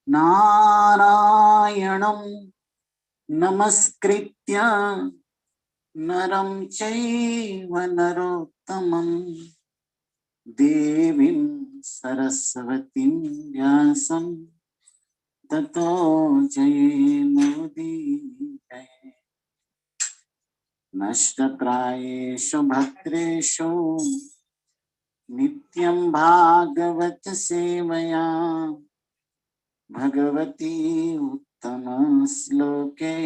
नारायणं नमस्कृत्य नरं चैव नरोत्तमं देवीं सरस्वतीं व्यासं ततो जयेमुदीरये। नष्टप्रायेषु भद्रेषु नित्यं भागवत सेवया भगवती उत्तम श्लोके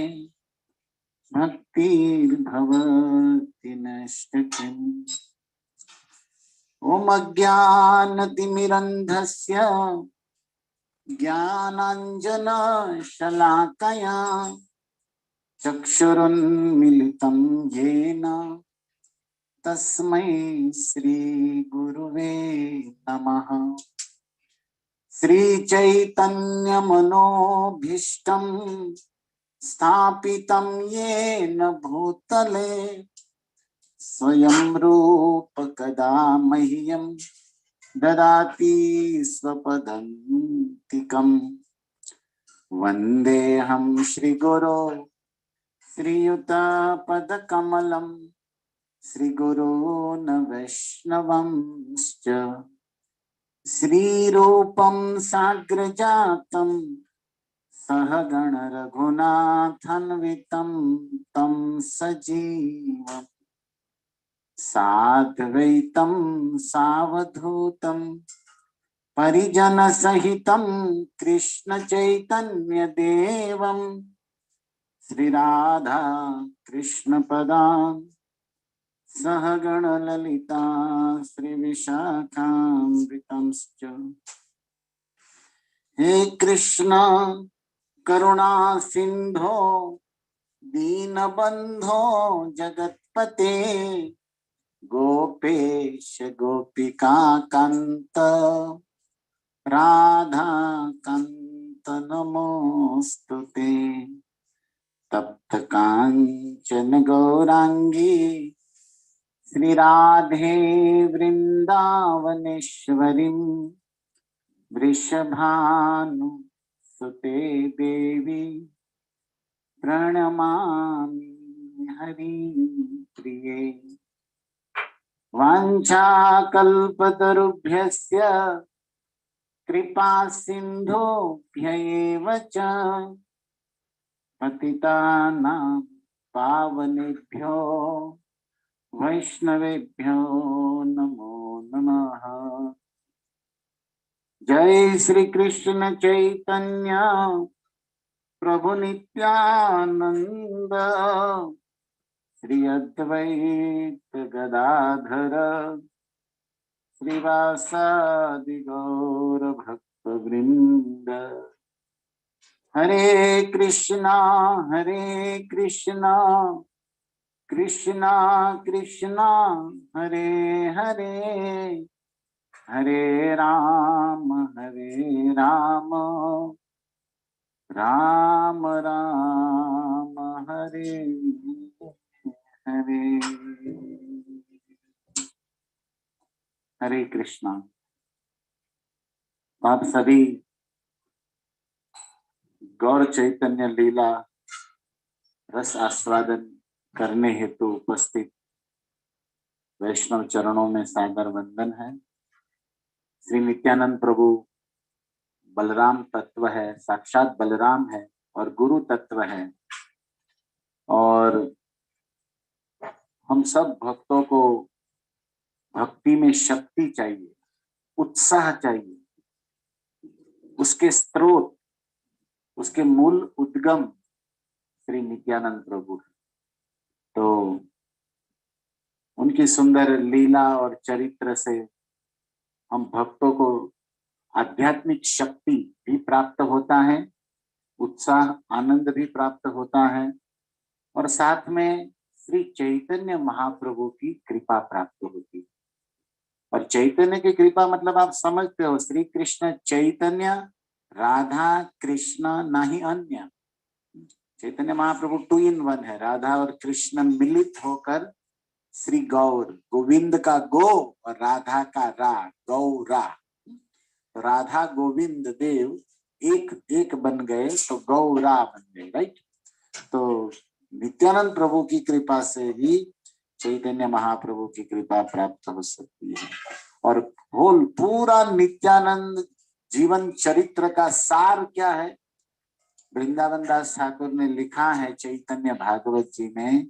भक्तिर्भवति नष्टकिम्। ॐ अज्ञानतिमिरन्धस्य ज्ञानाञ्जनशलाकया चक्षुरुन्मिलितं येन तस्मै श्रीगुरुवे नमः। श्रीचैतन्यमनोभीष्टं स्थापितं येन भूतले स्वयं रूप कदा मह्यं ददाति स्वपदान्तिकम्। वन्देऽहं श्रीगुरो श्रीयुतपदकमलं श्रीगुरून् वैष्णवंश्च श्रीरूपं साग्रजातं सहगण रघुनाथान्वितं तं सजीवम् साद्वैतं सावधूतं परिजनसहितं कृष्ण चैतन्य देवं श्रीराधा कृष्ण पदां सहगण ललिता श्रीविशाखान्वितंश्च। हे कृष्ण करुणा सिंधो दीनबंधो जगत्पते गोपेश गोपिका कांत राधा कांत नमोस्तुते। तप्त कांचन गौरांगी श्री राधे वृंदावनेश्वरीं वृषभानुसुते देवी प्रणमामि हरिप्रिये। वाञ्छाकल्पतरुभ्यश्च कृपा सिन्धुभ्यैव च पतितानां पावनेभ्यो वैष्णवेभ्यो नमो नमः। जय श्री कृष्ण चैतन्य प्रभु नित्यानंद श्री अद्वैत गदाधर श्रीवासादि गौर भक्त वृंद। हरे कृष्णा कृष्णा कृष्णा हरे हरे हरे राम राम राम हरे हरे। हरे कृष्णा। आप सभी गौर चैतन्य लीला रस आस्वादन करने हेतु उपस्थित वैष्णव चरणों में सादर वंदन है। श्री नित्यानंद प्रभु बलराम तत्व है, साक्षात बलराम है और गुरु तत्व है। और हम सब भक्तों को भक्ति में शक्ति चाहिए, उत्साह चाहिए। उसके स्रोत, उसके मूल उद्गम श्री नित्यानंद प्रभु है। तो उनकी सुंदर लीला और चरित्र से हम भक्तों को आध्यात्मिक शक्ति भी प्राप्त होता है, उत्साह आनंद भी प्राप्त होता है और साथ में श्री चैतन्य महाप्रभु की कृपा प्राप्त होती है। और चैतन्य की कृपा मतलब आप समझते हो, श्री कृष्ण चैतन्य राधा कृष्ण नहीं अन्य। चैतन्य महाप्रभु 2 in 1 है। राधा और कृष्ण मिलित होकर श्री गौर, गोविंद का गो और राधा का रा, गौरा। राधा गोविंद देव एक एक बन गए तो गौरा बन गए, राइट। तो नित्यानंद प्रभु की कृपा से ही चैतन्य महाप्रभु की कृपा प्राप्त हो सकती है। और होल पूरा नित्यानंद जीवन चरित्र का सार क्या है, वृंदावन दास ठाकुर ने लिखा है चैतन्य भागवत जी में,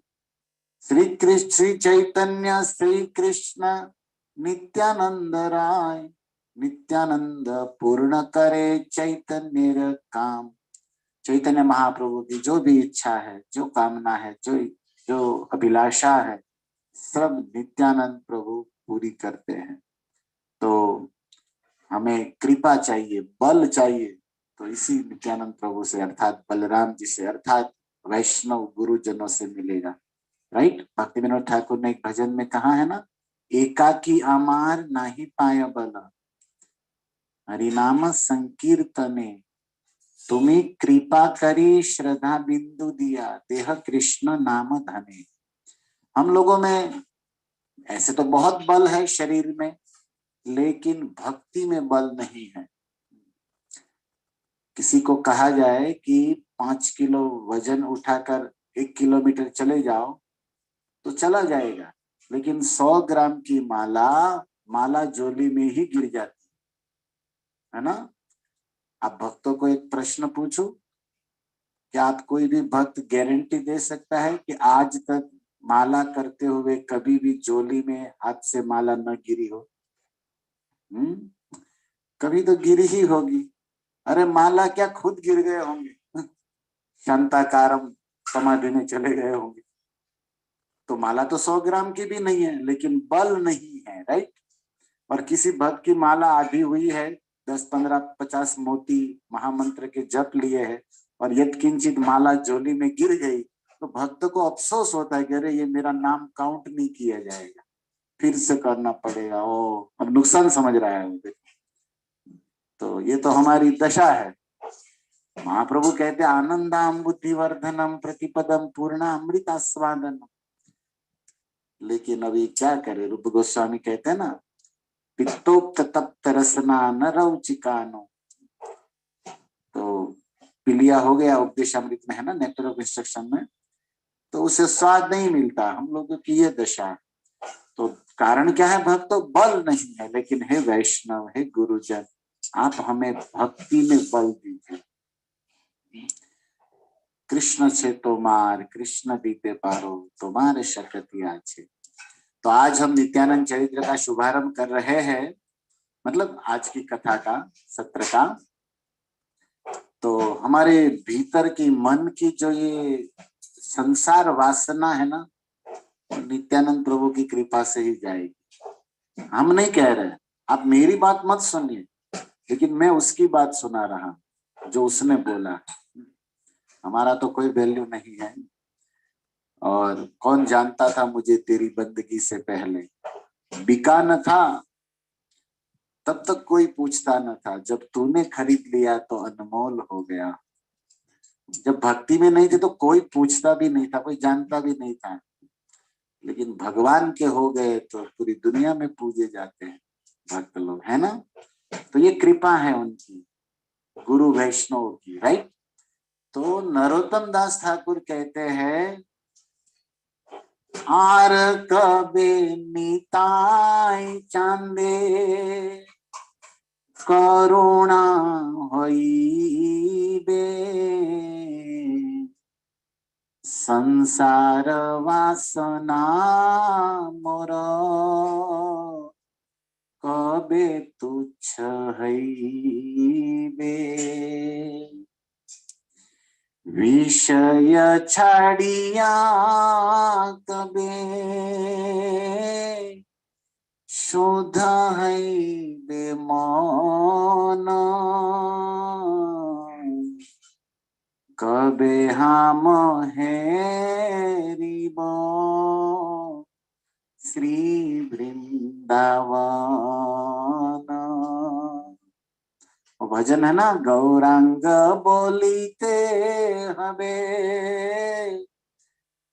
श्री चैतन्य श्री कृष्ण नित्यानंद राय, नित्यानंद पूर्ण करे चैतन्य काम। चैतन्य महाप्रभु की जो भी इच्छा है, जो कामना है, जो अभिलाषा है, सब नित्यानंद प्रभु पूरी करते हैं। तो हमें कृपा चाहिए, बल चाहिए, तो इसी नित्यानंद प्रभु से अर्थात बलराम जी से अर्थात वैष्णव गुरुजनों से मिलेगा, राइट। भक्ति विनोद ठाकुर ने एक भजन में कहा है ना, एकाकी अमार नाही पाय बल, हरिनाम संकीर्तने, तुम्ही कृपा करी श्रद्धा बिंदु दिया, देह कृष्ण नाम धने। हम लोगों में ऐसे तो बहुत बल है शरीर में, लेकिन भक्ति में बल नहीं है। किसी को कहा जाए कि 5 किलो वजन उठाकर 1 किलोमीटर चले जाओ तो चला जाएगा, लेकिन 100 ग्राम की माला झोली में ही गिर जाती है ना। आप भक्तों को एक प्रश्न पूछो, क्या आप कोई भी भक्त गारंटी दे सकता है कि आज तक माला करते हुए कभी भी झोली में हाथ से माला न गिरी हो? कभी तो गिरी ही होगी। अरे माला क्या खुद गिर गए होंगे, शांताकारम समाधि में चले गए होंगे। तो माला तो 100 ग्राम की भी नहीं है, लेकिन बल नहीं है, राइट। और किसी भक्त की माला आधी हुई है, 10, 15, 50 मोती महामंत्र के जप लिए है, और यत्किंचित माला झोली में गिर गई, तो भक्त को अफसोस होता है कि अरे ये मेरा नाम काउंट नहीं किया जाएगा, फिर से करना पड़ेगा। ओ, अब नुकसान समझ रहा है वो। तो ये तो हमारी दशा है। महाप्रभु कहते आनंदाम बुद्धिवर्धनम प्रतिपदम पूर्ण अमृतास्वादनम। लेकिन अभी क्या करे, रूप गोस्वामी कहते हैं ना, पित्तोक्त तप्त रसना न रौचिकानो। तो पिलिया हो गया उपदेशामृत में, है ना, नेक्टर ऑफ इंस्ट्रक्शन में, तो उसे स्वाद नहीं मिलता। हम लोगों की ये दशा है। तो कारण क्या है, भक्त तो बल नहीं है, लेकिन हे वैष्णव, हे गुरुजन, आप हमें भक्ति में बल दीजिए। कृष्ण छे तोमार, कृष्ण दीते पारो, तुम्हारे शक्ति आछे। तो आज हम नित्यानंद चरित्र का शुभारंभ कर रहे हैं, मतलब आज की कथा का, सत्र का। तो हमारे भीतर की मन की जो ये संसार वासना है ना, नित्यानंद प्रभु की कृपा से ही जाएगी। हम नहीं कह रहे, आप मेरी बात मत सुनिए, लेकिन मैं उसकी बात सुना रहा जो उसने बोला। हमारा तो कोई वैल्यू नहीं है। और कौन जानता था मुझे तेरी बंदगी से पहले, बिका न था तब तक कोई पूछता न था, जब तूने खरीद लिया तो अनमोल हो गया। जब भक्ति में नहीं थे तो कोई पूछता भी नहीं था, कोई जानता भी नहीं था, लेकिन भगवान के हो गए तो पूरी दुनिया में पूजे जाते हैं भक्त लोग, है ना। तो ये कृपा है उनकी, गुरु वैष्णव की, राइट। तो नरोत्तम दास ठाकुर कहते हैं, आर कबे निताई चांदे करुणा होइबे, संसार वासना मोर कबे तुच्छ हईबे। विषय छाड़िया कबे शुद्ध हईबे मन, कबे हम हेरिब श्री वृंदावन। भजन है ना, गौरांग बोलीते हबे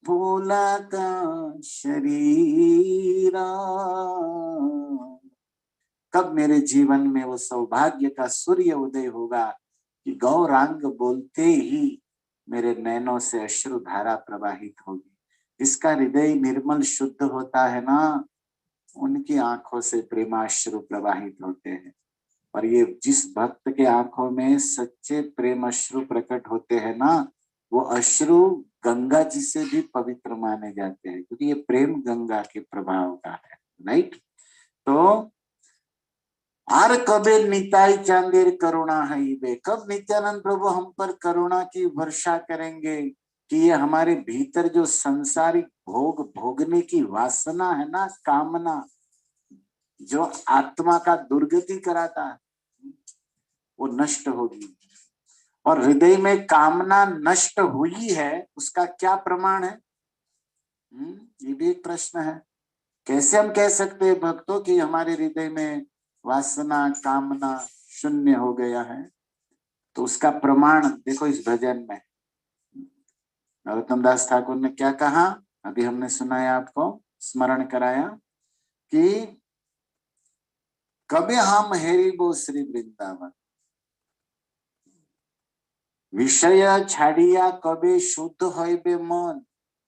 भोला का शरीरा। कब मेरे जीवन में वो सौभाग्य का सूर्य उदय होगा कि गौरांग बोलते ही मेरे नैनों से अश्रु धारा प्रवाहित होगी। जिसका हृदय निर्मल शुद्ध होता है ना, उनकी आंखों से प्रेमाश्रु प्रवाहित होते हैं। और ये जिस भक्त के आंखों में सच्चे प्रेम अश्रु प्रकट होते हैं ना, वो अश्रु गंगा जी से भी पवित्र माने जाते हैं, क्योंकि ये प्रेम गंगा के प्रभाव का है। राइट। तो आर कबे निताई चांदेर करुणा है बे, कब नित्यानंद प्रभु हम पर करुणा की वर्षा करेंगे कि ये हमारे भीतर जो संसारिक भोग भोगने की वासना है ना, कामना जो आत्मा का दुर्गति कराता है, वो नष्ट होगी। और हृदय में कामना नष्ट हुई है, उसका क्या प्रमाण है? ये भी एक प्रश्न है। कैसे हम कह सकते हैं भक्तों कि हमारे हृदय में वासना कामना शून्य हो गया है? तो उसका प्रमाण देखो इस भजन में। नरोत्तम दास ठाकुर ने क्या कहा, अभी हमने सुनाया, आपको स्मरण कराया कि कबे हम हेरी बो श्री वृंदावन, विषय छाड़िया कबे शुद्ध होइबे मन।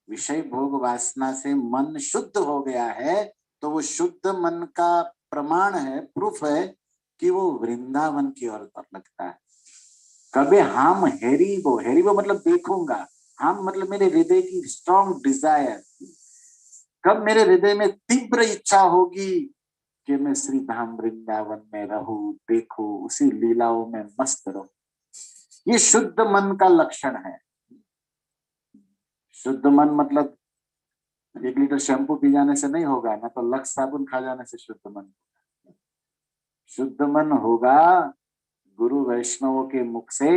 विषय भोग वासना से मन शुद्ध हो गया है, तो वो शुद्ध मन का प्रमाण है, प्रूफ है कि वो वृंदावन की ओर लगता है। कबे हम हेरीबो, हेरीबो मतलब देखूंगा, हम मतलब मेरे हृदय की स्ट्रॉन्ग डिजायर, कब मेरे हृदय में तीव्र इच्छा होगी कि मैं श्री धाम वृंदावन में रहूं, देखूं, उसी लीलाओं में मस्त रहूं। ये शुद्ध मन का लक्षण है। शुद्ध मन मतलब 1 लीटर शैम्पू पी जाने से नहीं होगा ना, तो लक्स साबुन खा जाने से शुद्ध मन। शुद्ध मन होगा गुरु वैष्णवों के मुख से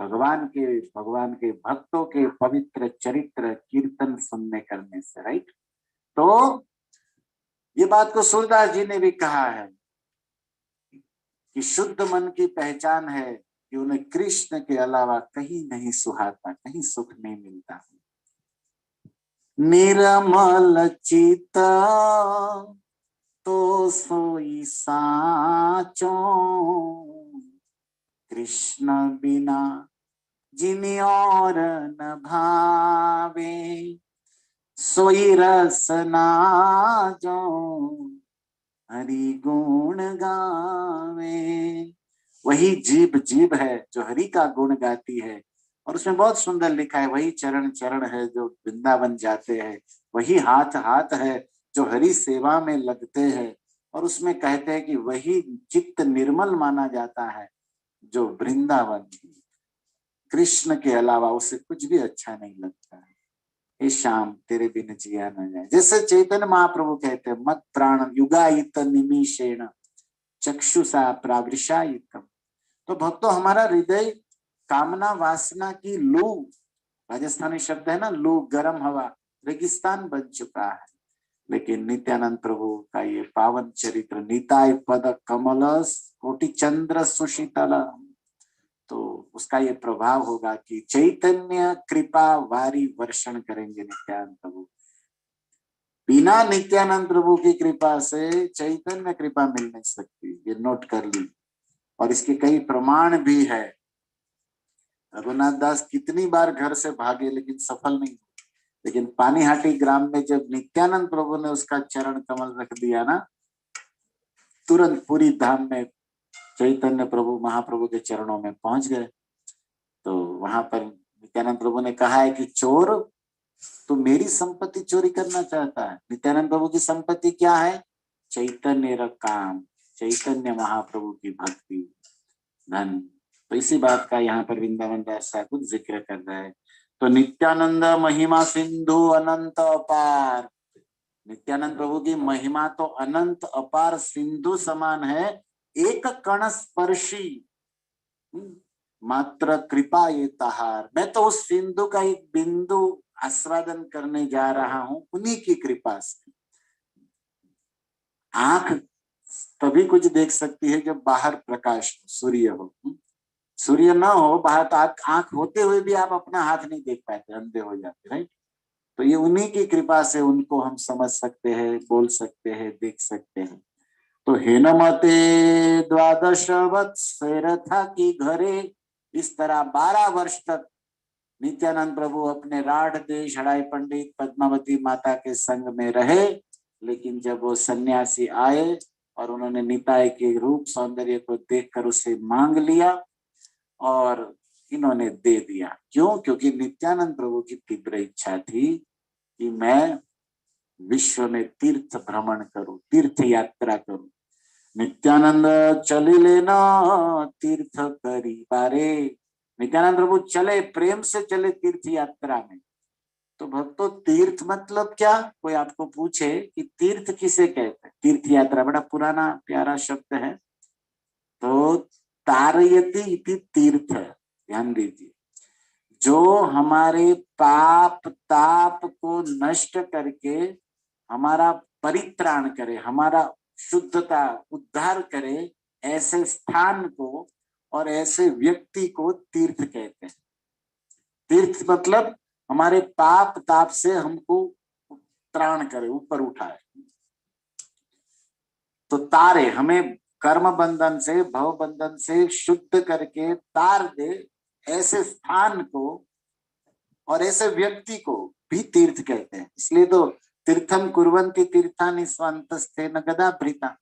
भगवान के भक्तों के पवित्र चरित्र कीर्तन सुनने करने से। राइट। तो ये बात को सूरदास जी ने भी कहा है कि शुद्ध मन की पहचान है कि उन्हें कृष्ण के अलावा कहीं नहीं सुहाता, कहीं सुख नहीं मिलता। निर्मल चित्त तो सोई साचो, कृष्ण बिना जिनि और न भावे, सोई रसना जो हरि गुण गावे। वही जीभ जीभ है जो हरि का गुण गाती है। और उसमें बहुत सुंदर लिखा है, वही चरण चरण है जो वृंदावन जाते हैं, वही हाथ हाथ है जो हरि सेवा में लगते हैं। और उसमें कहते हैं कि वही चित्त निर्मल माना जाता है जो वृंदावन, कृष्ण के अलावा उसे कुछ भी अच्छा नहीं लगता है। हे श्याम तेरे बिन जिया न जाए। जैसे चैतन्य महाप्रभु कहते हैं, मत प्राण युगायित निमिषेण चक्षुषा प्रावृषायितम। तो भक्तों, हमारा हृदय कामना वासना की लू, राजस्थानी शब्द है ना लू, गर्म हवा, रेगिस्तान बन चुका है। लेकिन नित्यानंद प्रभु का ये पावन चरित्र, निताय पद कमलस कोटि चंद्र सुशीतल, तो उसका ये प्रभाव होगा कि चैतन्य कृपा वारी वर्षण करेंगे नित्यानंद प्रभु। बिना नित्यानंद प्रभु की कृपा से चैतन्य कृपा मिल नहीं सकती, ये नोट कर ली। और इसके कई प्रमाण भी है। रघुनाथ दास कितनी बार घर से भागे लेकिन सफल नहीं, लेकिन पानीहाटी ग्राम में जब नित्यानंद प्रभु ने उसका चरण कमल रख दिया ना, तुरंत पूरी धाम में चैतन्य प्रभु महाप्रभु के चरणों में पहुंच गए। तो वहां पर नित्यानंद प्रभु ने कहा है कि चोर, तो मेरी संपत्ति चोरी करना चाहता है। नित्यानंद प्रभु की संपत्ति क्या है? चैतन्य र काम, चैतन्य महाप्रभु की भक्ति, धन। तो इसी बात का यहाँ पर वृंदावन दास ठाकुर जिक्र कर रहा है। तो नित्यानंद महिमा सिंधु अनंत अपार, नित्यानंद प्रभु की महिमा तो अनंत अपार सिंधु समान है, एक कण स्पर्शी मात्र कृपा ये तहार। मैं तो उस सिंधु का एक बिंदु आस्वादन करने जा रहा हूं, उन्हीं की कृपा से। आंख तभी कुछ देख सकती है जब बाहर प्रकाश हो, सूर्य हो। सूर्य ना हो बाहर तो आंख होते हुए भी आप अपना हाथ नहीं देख पाते, अंधे हो जाते। राइट। तो ये उन्हीं की कृपा से उनको हम समझ सकते हैं, बोल सकते हैं, देख सकते हैं। तो हेनमते द्वादश वत्सर था कि घरे, इस तरह 12 वर्ष तक नित्यानंद प्रभु अपने राढ़ देश हड़ाई पंडित पद्मावती माता के संग में रहे। लेकिन जब वो सन्यासी आए और उन्होंने निताई के रूप सौंदर्य को देखकर उसे मांग लिया और इन्होंने दे दिया। क्यों? क्योंकि नित्यानंद प्रभु की तीव्र इच्छा थी कि मैं विश्व में तीर्थ भ्रमण करूं, तीर्थ यात्रा करूं। नित्यानंद चली लेना तीर्थ करी बारे। नित्यानंद प्रभु चले, प्रेम से चले तीर्थ यात्रा में। तो भक्तों, तीर्थ मतलब क्या? कोई आपको पूछे कि तीर्थ किसे कहते हैं? तीर्थ यात्रा बड़ा पुराना प्यारा शब्द है। तो तारयति इति तीर्थ, ध्यान दीजिए, जो हमारे पाप ताप को नष्ट करके हमारा परित्राण करे, हमारा शुद्धता उद्धार करे, ऐसे स्थान को और ऐसे व्यक्ति को तीर्थ कहते हैं। तीर्थ मतलब हमारे पाप ताप से हमको त्राण करे, ऊपर उठाए। तो तारे, हमें कर्म बंधन से भव बंधन से शुद्ध करके तार दे, ऐसे स्थान को और ऐसे व्यक्ति को भी तीर्थ कहते हैं। इसलिए तो तीर्थम कुर्वन्ति तीर्थानि स्वान्तस्थे न गदाभृता।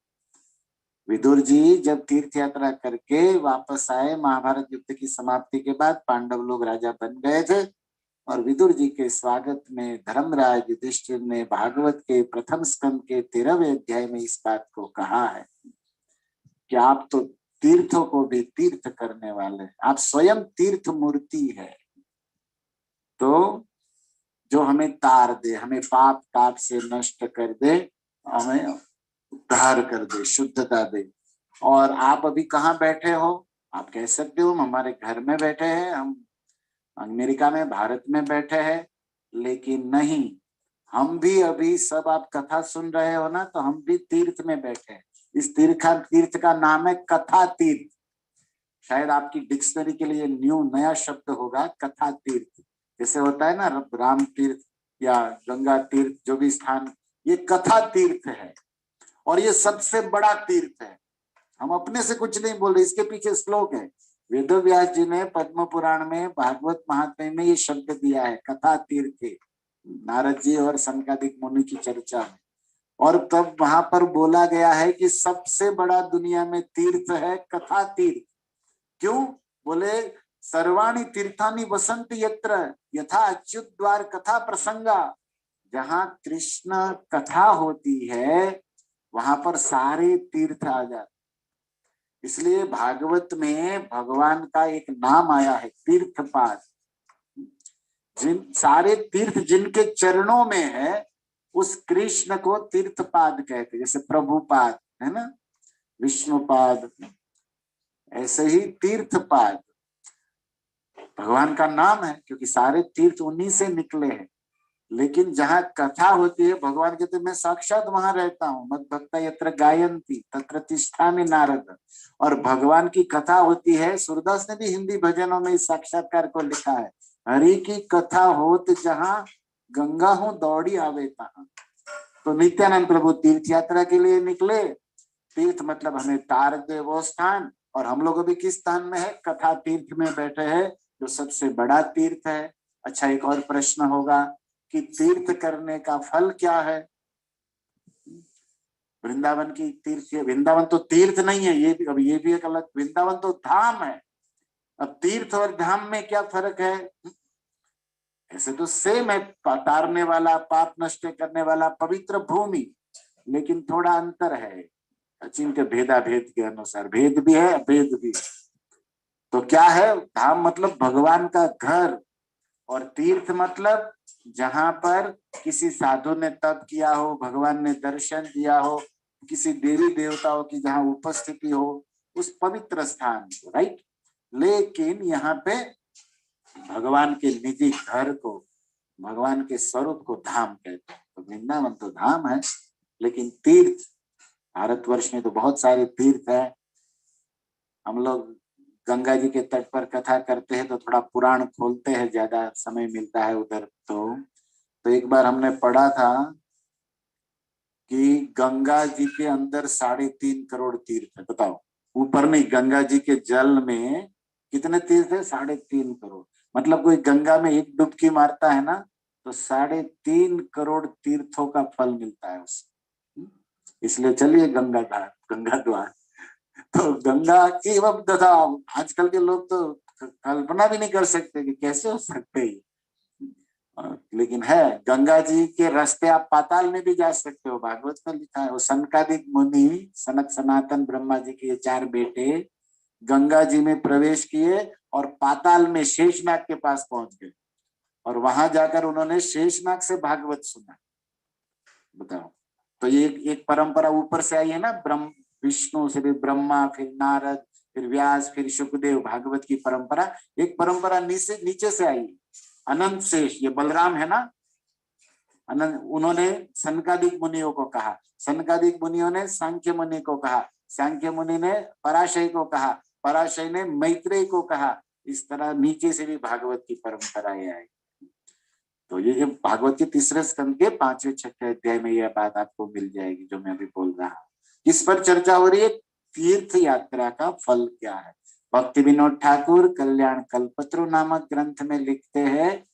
विदुर जी जब तीर्थ यात्रा करके वापस आए, महाभारत युद्ध की समाप्ति के बाद पांडव लोग राजा बन गए थे, और विदुर जी के स्वागत में धर्मराज युधिष्ठिर ने भागवत के प्रथम स्कंद के 13वें अध्याय में इस बात को कहा है कि आप तो तीर्थों को भी तीर्थ करने वाले, आप स्वयं तीर्थ मूर्ति है। तो जो हमें तार दे, हमें पाप ताप से नष्ट कर दे, हमें उद्धार कर दे, शुद्धता दे। और आप अभी कहाँ बैठे हो? आप कह सकते हो हम हमारे घर में बैठे हैं, हम अमेरिका में भारत में बैठे हैं, लेकिन नहीं, हम भी अभी सब आप कथा सुन रहे हो ना, तो हम भी तीर्थ में बैठे हैं। इस तीर्थ का नाम है कथा तीर्थ। शायद आपकी डिक्शनरी के लिए नया शब्द होगा कथा तीर्थ। जैसे होता है ना राम तीर्थ या गंगा तीर्थ, जो भी स्थान, ये कथा तीर्थ है और ये सबसे बड़ा तीर्थ है। हम अपने से कुछ नहीं बोल रहे, इसके पीछे श्लोक है। वेद व्यास जी ने पद्म पुराण में भागवत महात्म्य में ये शब्द दिया है, कथा तीर्थ, नारद जी और सनकादिक मुनि की चर्चा में। और तब वहां पर बोला गया है कि सबसे बड़ा दुनिया में तीर्थ है कथा तीर्थ। क्यों? बोले सर्वाणि तीर्थानि वसंति यत्र यथा अच्युत द्वार कथा प्रसंगा। जहां कृष्ण कथा होती है वहां पर सारे तीर्थ आ जाते। इसलिए भागवत में भगवान का एक नाम आया है तीर्थपाद। जिन सारे तीर्थ जिनके चरणों में है, उस कृष्ण को तीर्थपाद कहते। जैसे प्रभुपाद है ना, विष्णुपाद, ऐसे ही तीर्थपाद भगवान का नाम है, क्योंकि सारे तीर्थ उन्हीं से निकले हैं। लेकिन जहाँ कथा होती है, भगवान कहते मैं साक्षात वहां रहता हूँ, मद भक्ता यत्र गायन्ति तत्र तिष्ठामि नारद। और भगवान की कथा होती है, सूरदास ने भी हिंदी भजनों में इस साक्षात्कार को लिखा है, हरि की कथा होत जहाँ गंगा हूँ दौड़ी आवे तहाँ। तो नित्यानंद प्रभु तीर्थ यात्रा के लिए निकले। तीर्थ मतलब हमें तार दे वो स्थान, और हम लोग अभी किस स्थान में है? कथा तीर्थ में बैठे हैं, जो सबसे बड़ा तीर्थ है। अच्छा, एक और प्रश्न होगा कि तीर्थ करने का फल क्या है? वृंदावन की तीर्थ, वृंदावन तो तीर्थ नहीं है, ये भी एक अलग, वृंदावन तो धाम है। अब तीर्थ और धाम में क्या फर्क है? ऐसे तो सेम है, तारने वाला, पाप नष्ट करने वाला, पवित्र भूमि, लेकिन थोड़ा अंतर है अचिंत्य भेदा भेद के अनुसार, भेद भी है अभेद भी। तो क्या है? धाम मतलब भगवान का घर, और तीर्थ मतलब जहां पर किसी साधु ने तप किया हो, भगवान ने दर्शन दिया हो, किसी देवी देवताओं की जहां उपस्थिति हो, उस पवित्र स्थान, राइट। लेकिन यहाँ पे भगवान के निजी घर को, भगवान के स्वरूप को धाम कहते हैं। तो वृंदावन तो धाम है, लेकिन तीर्थ, भारतवर्ष में तो बहुत सारे तीर्थ है। हम लोग गंगा जी के तट पर कथा करते हैं तो थोड़ा पुराण खोलते हैं, ज्यादा समय मिलता है उधर। तो एक बार हमने पढ़ा था कि गंगा जी के अंदर 3.5 करोड़ तीर्थ है। बताओ, ऊपर नहीं, गंगा जी के जल में कितने तीर्थ है? 3.5 करोड़। मतलब कोई गंगा में एक डुबकी मारता है ना, तो 3.5 करोड़ तीर्थों का फल मिलता है उसे। इसलिए चलिए गंगा घाट, गंगा द्वार। तो गंगा की अब तथा आजकल के लोग तो कल्पना भी नहीं कर सकते कि कैसे हो सकते हैं। लेकिन है, गंगा जी के रास्ते आप पाताल में भी जा सकते हो। भागवत में लिखा है, वो सनकादिक मुनि, सनक सनातन ब्रह्मा जी के ये 4 बेटे गंगा जी में प्रवेश किए और पाताल में शेषनाग के पास पहुंच गए, और वहां जाकर उन्होंने शेषनाग से भागवत सुना। बताओ, तो ये एक परंपरा ऊपर से आई है ना, ब्रह्म विष्णु से भी ब्रह्मा, फिर नारद, फिर व्यास, फिर शुकदेव, भागवत की परंपरा। एक परंपरा नीचे नीचे से आई, अनंत शेष, ये बलराम है ना, अनंत, उन्होंने सनकादिक मुनियों को कहा, सनकादिक मुनियों ने सांख्य मुनि को कहा, सांख्य मुनि ने पराशय को कहा, पराशय ने मैत्रेय को कहा। इस तरह नीचे से भी भागवत की परंपराएं आई। तो ये भागवत के 3रे स्कंद के 5वें 6ठे अध्याय में यह बात आपको मिल जाएगी जो मैं अभी बोल रहा हूँ। इस पर चर्चा हो रही है, तीर्थ यात्रा का फल क्या है। भक्ति विनोद ठाकुर कल्याण कल्पत्रु नामक ग्रंथ में लिखते हैं,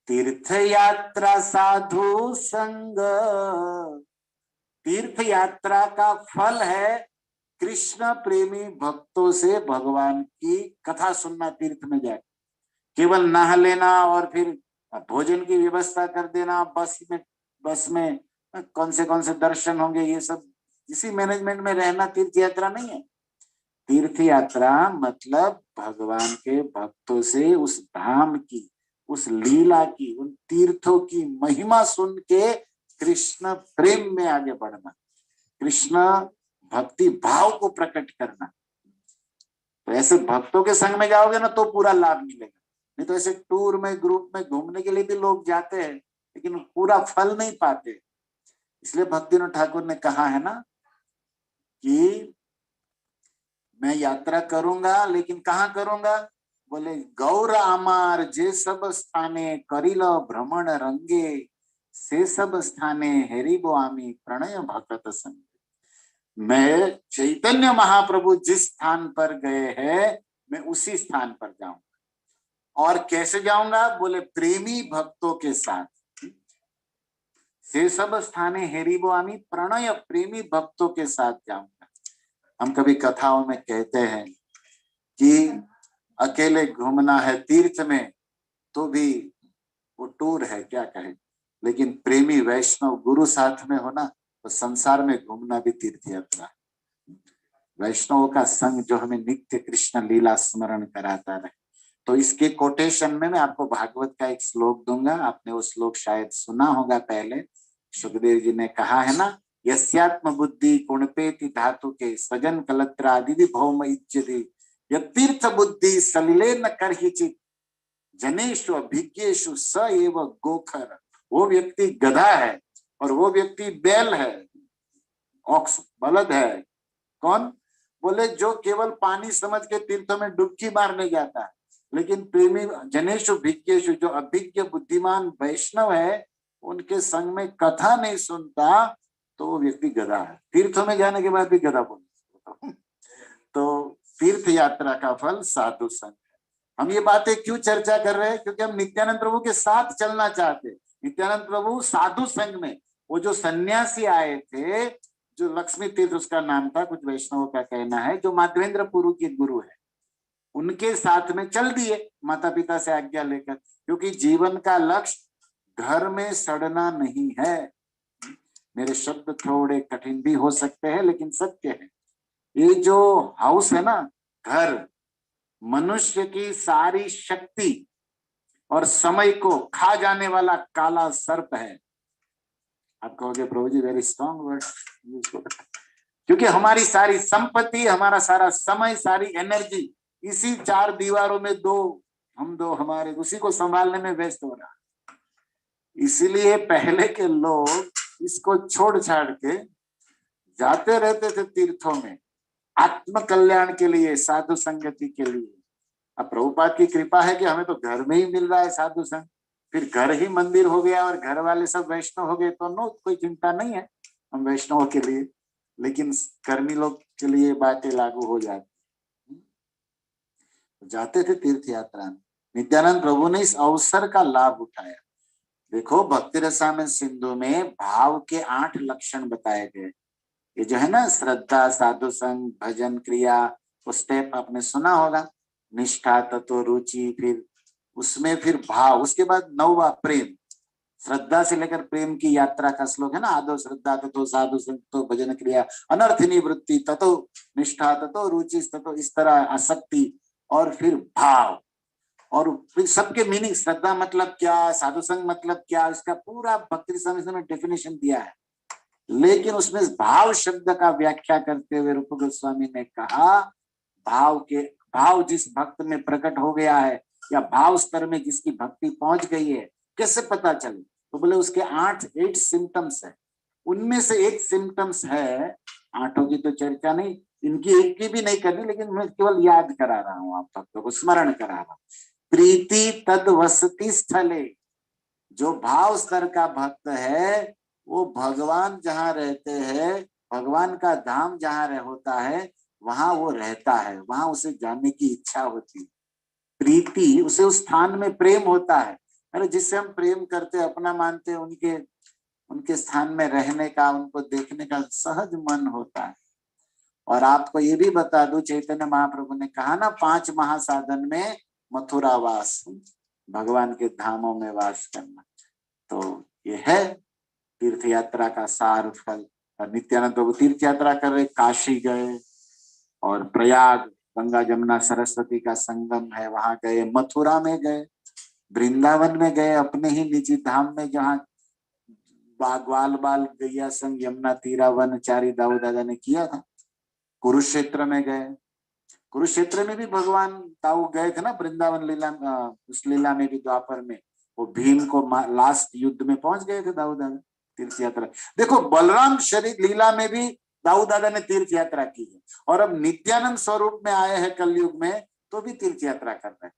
तीर्थ यात्रा साधु संग, तीर्थ यात्रा का फल है कृष्ण प्रेमी भक्तों से भगवान की कथा सुनना। तीर्थ में जाकर केवल नहा लेना और फिर भोजन की व्यवस्था कर देना, बस में कौन से दर्शन होंगे, ये सब इसी मैनेजमेंट में रहना तीर्थ यात्रा नहीं है। तीर्थ यात्रा मतलब भगवान के भक्तों से उस धाम की, उस लीला की, उन तीर्थों की महिमा सुन के कृष्ण प्रेम में आगे बढ़ना, कृष्ण भक्ति भाव को प्रकट करना। तो ऐसे भक्तों के संग में जाओगे ना तो पूरा लाभ मिलेगा। नहीं तो ऐसे टूर में, ग्रुप में घूमने के लिए भी लोग जाते हैं लेकिन पूरा फल नहीं पाते। इसलिए भक्तिविनोद ठाकुर ने कहा है ना कि मैं यात्रा करूंगा, लेकिन कहाँ करूंगा? बोले गौर आमार जे सब स्थाने करिल भ्रमण रंगे, से सब स्थाने हेरिबो आमी प्रणय भक्त संग। मैं चैतन्य महाप्रभु जिस स्थान पर गए हैं मैं उसी स्थान पर जाऊंगा। और कैसे जाऊंगा? बोले प्रेमी भक्तों के साथ। से सब स्थाने हेरिबो आमी प्रणय, प्रेमी भक्तों के साथ जाऊंगा। हम कभी कथाओं में कहते हैं कि अकेले घूमना है तीर्थ में तो भी वो टूर है, क्या कहें। लेकिन प्रेमी वैष्णव गुरु साथ में हो ना तो संसार में घूमना भी तीर्थ यात्रा है। वैष्णव का संग जो हमें नित्य कृष्ण लीला स्मरण कराता रहे। तो इसके कोटेशन में मैं आपको भागवत का एक श्लोक दूंगा। आपने वो श्लोक शायद सुना होगा पहले। सुखदेव जी ने कहा है ना, यस्यात्म बुद्धि कुणपेति धातु के स्वजन कलत्रादि भौम इज्जति, तीर्थ बुद्धि सलिले न करहिचित जनेषु अभिज्ञेषु स एव गोखर। वो व्यक्ति गधा है और वो व्यक्ति बैल है, ऑक्स बलद है। कौन? बोले जो केवल पानी समझ के तीर्थों में डुबकी मारने जाता है, लेकिन प्रेमी जनेषु भिज्ञेषु, जो अभिज्ञ बुद्धिमान वैष्णव है उनके संग में कथा नहीं सुनता, तो वो व्यक्ति गधा है। तीर्थों में जाने के बाद भी गधा बोलते। तो तीर्थ यात्रा का फल साधु संग। हम ये बातें क्यों चर्चा कर रहे हैं? क्योंकि हम नित्यानंद प्रभु के साथ चलना चाहते हैं। नित्यानंद प्रभु साधु संग में, वो जो सन्यासी आए थे, जो लक्ष्मी तीर्थ उसका नाम था, कुछ वैष्णवों का कहना है, जो माधवेंद्रपुरु के गुरु है, उनके साथ में चल दिए माता पिता से आज्ञा लेकर। क्योंकि जीवन का लक्ष्य घर में सड़ना नहीं है। मेरे शब्द थोड़े कठिन भी हो सकते हैं लेकिन सत्य है। ये जो हाउस है ना, घर, मनुष्य की सारी शक्ति और समय को खा जाने वाला काला सर्प है। आप कहोगे प्रभु जी वेरी स्ट्रॉन्ग वर्ड, क्योंकि हमारी सारी संपत्ति, हमारा सारा समय, सारी एनर्जी इसी 4 दीवारों में हम दो हमारे उसी को संभालने में व्यस्त हो रहा। इसीलिए पहले के लोग इसको छोड़ छाड़ के जाते रहते थे तीर्थों में, आत्म कल्याण के लिए, साधु संगति के लिए। अब प्रभुपाद की कृपा है कि हमें तो घर में ही मिल रहा है साधु संग। फिर घर ही मंदिर हो गया और घर वाले सब वैष्णव हो गए तो नो, कोई चिंता नहीं है। हम वैष्णव के लिए, लेकिन कर्मी लोग के लिए बातें लागू हो जाती। जाते थे तीर्थ यात्रा में। नित्यानंद प्रभु ने इस अवसर का लाभ उठाया। देखो भक्ति रसायन सिंधु में भाव के 8 लक्षण बताए गए। ये जो है ना, श्रद्धा, साधु संग, भजन, क्रिया, वो स्टेप आपने सुना होगा। निष्ठा, तत्व, रुचि, फिर उसमें फिर भाव, उसके बाद 9वां प्रेम। श्रद्धा से लेकर प्रेम की यात्रा का श्लोक है ना, आदो श्रद्धा ततो साधु संग ततो भजन क्रिया अनर्थ निवृत्ति ततो निष्ठा ततो रुचि ततो, इस तरह आसक्ति, और फिर भाव। और फिर सबके मीनिंग, श्रद्धा मतलब क्या, साधु संग मतलब क्या, इसका पूरा भक्ति रसायन में डेफिनेशन दिया है। लेकिन उसमें भाव शब्द का व्याख्या करते हुए रूप गोस्वामी ने कहा, भाव जिस भक्त में प्रकट हो गया है, या भाव स्तर में जिसकी भक्ति पहुंच गई है, कैसे पता चले? तो बोले उसके 8 सिम्टम्स है। उनमें से एक सिम्टम्स है, 8 की तो चर्चा नहीं, इनकी एक की भी नहीं करनी, लेकिन मैं केवल याद करा रहा हूँ आप भक्तों को, स्मरण करा रहा हूँ। प्रीति तद वसति स्थले, जो भाव स्तर का भक्त है वो भगवान जहाँ रहते हैं, भगवान का धाम जहाँ होता है, वहां वो रहता है, वहां उसे जाने की इच्छा होती है। प्रीति, उसे उस स्थान में प्रेम होता है। अरे जिससे हम प्रेम करते, अपना मानते, उनके उनके स्थान में रहने का, उनको देखने का सहज मन होता है। और आपको ये भी बता दूं, चैतन्य महाप्रभु ने कहा ना, 5 महासाधन में मथुरा वास, भगवान के धामों में वास करना। तो ये है तीर्थ यात्रा का सार फल। और नित्यानंद प्रभु तीर्थ यात्रा कर रहे, काशी गए, और प्रयाग, गंगा जमुना सरस्वती का संगम है, वहां गए, मथुरा में गए, वृंदावन में गए, अपने ही निजी धाम में जहाँ ग्वाल बाल गैया संग यमुना तीरा वनचारी दाऊ दादा ने किया था। कुरुक्षेत्र में गए, कुरुक्षेत्र में भी भगवान ताऊ गए थे ना, वृंदावन लीला, उस लीला में भी द्वापर में वो भीम को लास्ट युद्ध में पहुंच गए थे दाऊ दादा, तीर्थ यात्रा। देखो बलराम शरीर लीला में भी दाऊ दादा ने तीर्थ यात्रा की है, और अब नित्यानंद स्वरूप में आए हैं कलयुग में, तो भी तीर्थ यात्रा कर रहे हैं।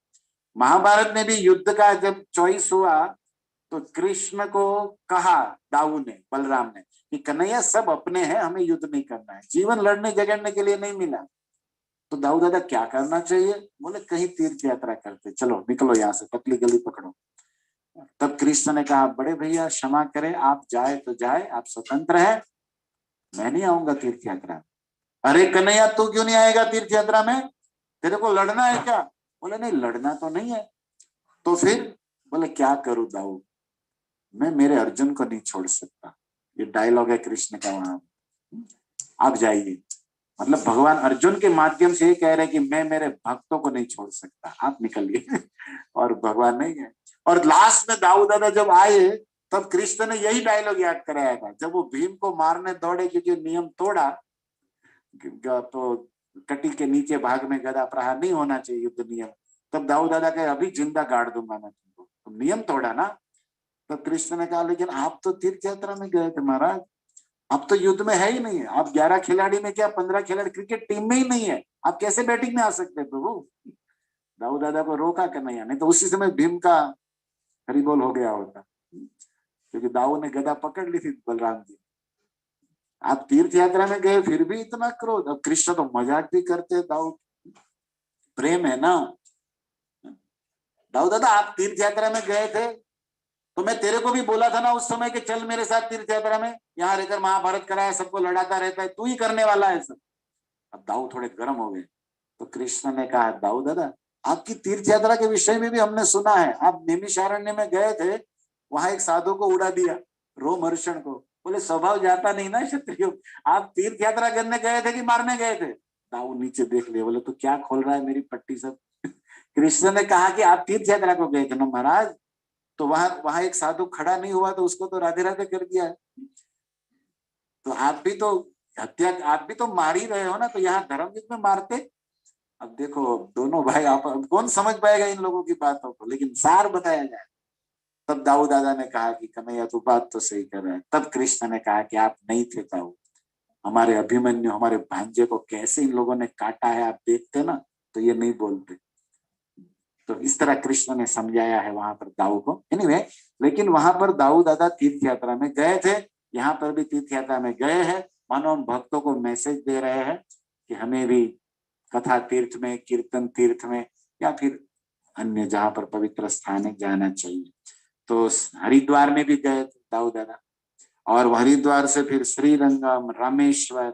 महाभारत में भी युद्ध का जब चॉइस हुआ, तो कृष्ण को कहा दाऊ ने, बलराम ने, कि कन्हैया सब अपने हैं, हमें युद्ध नहीं करना है, जीवन लड़ने झगड़ने के लिए नहीं मिला। तो दाऊ दादा क्या करना चाहिए? बोले कहीं तीर्थ यात्रा करते, चलो निकलो यहाँ से, पतली गली पकड़ो। तब कृष्ण ने कहा, बड़े भैया क्षमा करें, आप जाए तो जाए, आप स्वतंत्र हैं, मैं नहीं आऊंगा तीर्थ यात्रा। अरे कन्हैया तू क्यों नहीं आएगा तीर्थ यात्रा में, तेरे को लड़ना है क्या? बोले नहीं, लड़ना तो नहीं है। तो फिर बोले क्या करूं दाऊ, मैं मेरे अर्जुन को नहीं छोड़ सकता। ये डायलॉग है कृष्ण का वहां। आप जाइए, मतलब भगवान अर्जुन के माध्यम से ये कह रहे हैं कि मैं मेरे भक्तों को नहीं छोड़ सकता, आप निकलिए। और भगवान नहीं है। और लास्ट में दाऊ दादा जब आए, तब कृष्ण ने यही डायलॉग याद कराया था, जब वो भीम को मारने दौड़े, क्योंकि नियम तोड़ा, तो कटी के नीचे भाग में गदा प्रहार नहीं होना चाहिए, युद्ध नियम। तब दाऊ दादा कहे, अभी जिंदा गाड़ दूंगा मैं तुमको, तुम नियम तोड़ा ना। तो कृष्ण ने कहा, लेकिन आप तो तीर्थ यात्रा में गए थे महाराज, अब तो युद्ध में है ही नहीं है, आप 11 खिलाड़ी में क्या 15 खिलाड़ी क्रिकेट टीम में ही नहीं है, आप कैसे बैटिंग में आ सकते हैं प्रभु? दाऊ दादा को रोका कन्हैया, नहीं तो उसी समय भीम का हरिबोल हो गया होता, क्योंकि दाऊ ने गदा पकड़ ली थी बलराम जी। आप तीर्थ यात्रा में गए फिर भी इतना क्रोध। अब कृष्ण तो मजाक भी करते हैं, दाऊ प्रेम है ना। दाऊ दादा आप तीर्थ यात्रा में गए थे, तो मैं तेरे को भी बोला था ना उस समय कि चल मेरे साथ तीर्थ यात्रा में, यहाँ रहकर महाभारत कराया, सबको लड़ाता रहता है, तू ही करने वाला है सब। अब दाऊ थोड़े गर्म हो गए। तो कृष्ण ने कहा, दाऊ दादा आपकी तीर्थ यात्रा के विषय में भी हमने सुना है, आप नैमिषारण्य में गए थे, वहां एक साधु को उड़ा दिया, रोमहर्षण को। बोले स्वभाव जाता नहीं ना क्षत्रियो, आप तीर्थ यात्रा करने गए थे कि मारने गए थे? दाऊ नीचे देख लिया, बोले तो क्या खोल रहा है मेरी पट्टी सब। कृष्ण ने कहा कि आप तीर्थ यात्रा को गए थे ना महाराज, तो वहां वहां एक साधु खड़ा नहीं हुआ, तो उसको तो राधे राधे कर दिया। तो आप भी तो हत्या, आप भी तो मार ही रहे हो ना, तो यहाँ धर्म युद्ध में मारते। अब देखो दोनों भाई, आप अब कौन समझ पाएगा इन लोगों की बातों को, लेकिन सार बताया जाए। तब दाऊ दादा ने कहा कि कन्हैया तू बात तो सही कर रहा है। तब कृष्ण ने कहा कि आप नहीं थे दाऊ, हमारे अभिमन्यु, हमारे भांजे को कैसे इन लोगों ने काटा है, आप देखते ना तो ये नहीं बोलते। तो इस तरह कृष्ण ने समझाया है वहां पर दाऊ को। एनीवे, लेकिन वहां पर दाऊ दादा तीर्थ यात्रा में गए थे, यहाँ पर भी तीर्थ यात्रा में गए हैं, मानो हम भक्तों को मैसेज दे रहे हैं कि हमें भी कथा तीर्थ में, कीर्तन तीर्थ में या फिर अन्य जहाँ पर पवित्र स्थान है जाना चाहिए। तो हरिद्वार में भी गए दाऊ दादा, और हरिद्वार से फिर श्रीरंगम, रामेश्वर,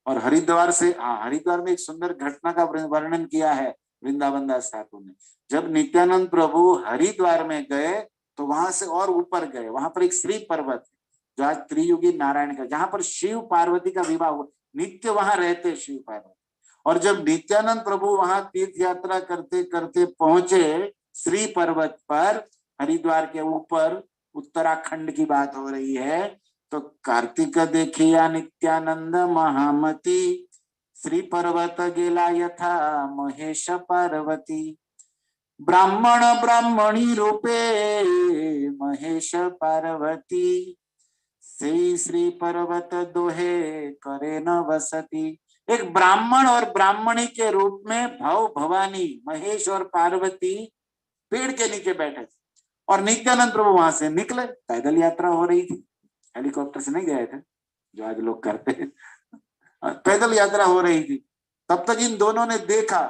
और हरिद्वार से, हाँ, हरिद्वार में एक सुंदर घटना का वर्णन किया है वृंदावन दास ठाकुर ने। जब नित्यानंद प्रभु हरिद्वार में गए तो वहां से और ऊपर गए, वहां पर एक श्री पर्वत है जो आज त्रियुगी नारायण का, जहां पर शिव पार्वती का विवाह हुआ, नित्य वहां रहते शिव पार्वती। और जब नित्यानंद प्रभु वहां तीर्थ यात्रा करते करते पहुंचे श्री पर्वत पर, हरिद्वार के ऊपर, उत्तराखंड की बात हो रही है, तो कार्तिक देखिया नित्यानंद महामती, श्री पर्वत गेला यथा महेश पार्वती, ब्राह्मण ब्राह्मणी रूपे महेश पार्वती, श्री पर्वत दोहे करे न वसती। एक ब्राह्मण और ब्राह्मणी के रूप में भव भवानी, महेश और पार्वती पेड़ के नीचे बैठे थे, और नित्यानंद प्रभु वहां से निकले। पैदल यात्रा हो रही थी, हेलीकॉप्टर से नहीं गए थे जो आज लोग करते हैं, पैदल यात्रा हो रही थी। तब तक इन दोनों ने देखा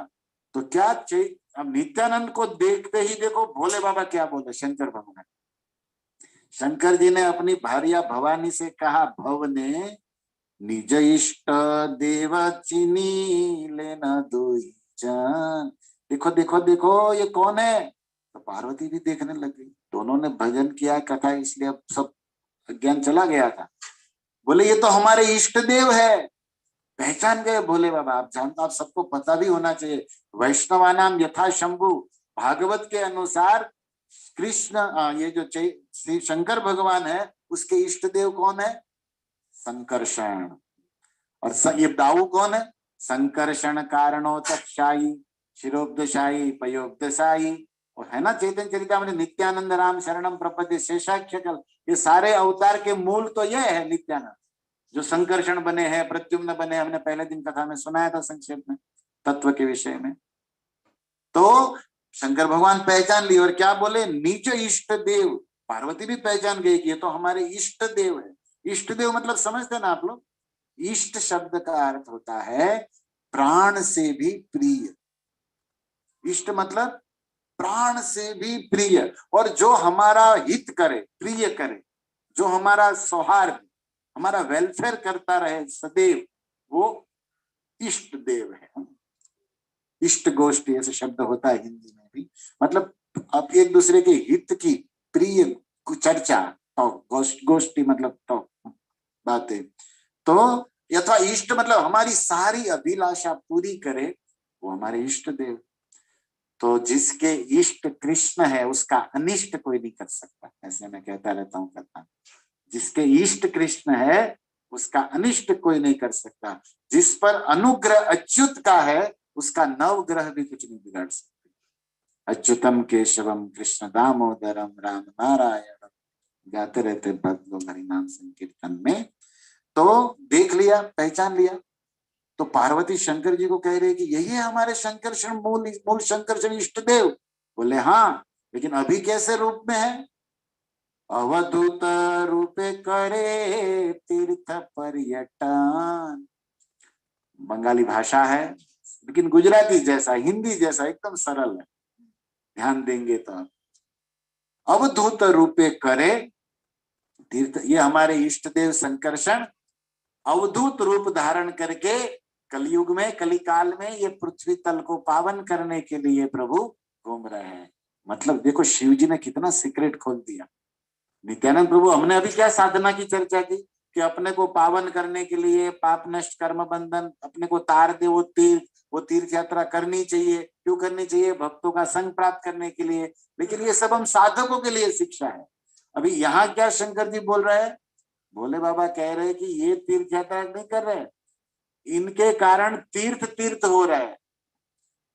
तो क्या चाहिए, अब नित्यानंद को देखते ही देखो भोले बाबा क्या बोले, शंकर भगवान, शंकर जी ने अपनी भार्या भवानी से कहा, भव ने निज इष्ट देव चिनी लेना दोई जान। देखो देखो देखो ये कौन है, तो पार्वती भी देखने लगी। दोनों ने भजन किया, कथा, इसलिए अब सब ज्ञान चला गया था। बोले ये तो हमारे इष्ट देव है, पहचान गए भोले बाबा। आप जानते, आप सबको पता भी होना चाहिए, वैष्णवानाम यथा शंभु, भागवत के अनुसार कृष्ण, ये जो श्री शंकर भगवान है उसके इष्ट देव कौन है, संकर्षण। और ये दाऊ कौन है, संकर्षण कारणोत्शाई, शिरोब्दशाई, पयोब्दशाई, और है ना चैतन्य चरितामृत, नित्यानंद राम शरणम प्रपद्ये शेषाख्य कल, ये सारे अवतार के मूल तो ये है नित्यानंद, जो संकर्षण बने हैं, प्रद्युम्न बने, हमने पहले दिन कथा में सुनाया था संक्षेप में तत्व के विषय में। तो शंकर भगवान पहचान ली और क्या बोले, निज इष्ट देव। पार्वती भी पहचान गई कि ये तो हमारे इष्ट देव है। इष्ट देव मतलब समझते ना आप लोग, इष्ट शब्द का अर्थ होता है प्राण से भी प्रिय। इष्ट मतलब प्राण से भी प्रिय, और जो हमारा हित करे, प्रिय करे, जो हमारा सौहार्द, हमारा वेलफेयर करता रहे सदैव, वो इष्ट देव है। इष्ट गोष्ठी ऐसे शब्द होता है हिंदी में भी, मतलब आप एक दूसरे के हित की प्रिय चर्चा, तो गोष्ठी मतलब तो बातें। तो अथवा इष्ट मतलब हमारी सारी अभिलाषा पूरी करे, वो हमारे इष्ट देव। तो जिसके इष्ट कृष्ण है उसका अनिष्ट कोई नहीं कर सकता, ऐसे मैं कहता रहता हूँ कथा। जिसके इष्ट कृष्ण है उसका अनिष्ट कोई नहीं कर सकता। जिस पर अनुग्रह अच्युत का है उसका नवग्रह भी कुछ नहीं बिगाड़ सकते। अच्युतम केशवम कृष्ण दामोदरम राम नारायण गाते रहते भक्त लोग हरिनाम संकीर्तन में। तो देख लिया, पहचान लिया। तो पार्वती शंकर जी को कह रही कि यही है हमारे शंकरषण, मूल शंकरषण इष्ट देव। बोले हाँ, लेकिन अभी कैसे रूप में है, अवधूत रूपे करे तीर्थ पर्यटन। बंगाली भाषा है लेकिन गुजराती जैसा, हिंदी जैसा एकदम सरल है, ध्यान देंगे तो। अवधूत रूपे करे तीर्थ, ये हमारे इष्ट देव संकर्षण अवधूत रूप धारण करके कलयुग में, कलिकाल में ये पृथ्वी तल को पावन करने के लिए प्रभु घूम रहे हैं। मतलब देखो शिव जी ने कितना सीक्रेट खोल दिया। नित्यानंद प्रभु, हमने अभी क्या साधना की चर्चा की कि अपने को पावन करने के लिए, पाप नष्ट कर्म बंधन अपने को तार दे, वो तीर्थ यात्रा करनी चाहिए। क्यों करनी चाहिए, भक्तों का संग प्राप्त करने के लिए। लेकिन ये सब हम साधकों के लिए शिक्षा है। अभी यहाँ क्या शंकर जी बोल रहे हैं, भोले बाबा कह रहे हैं कि ये तीर्थ यात्रा नहीं कर रहे, इनके कारण तीर्थ तीर्थ हो रहा है।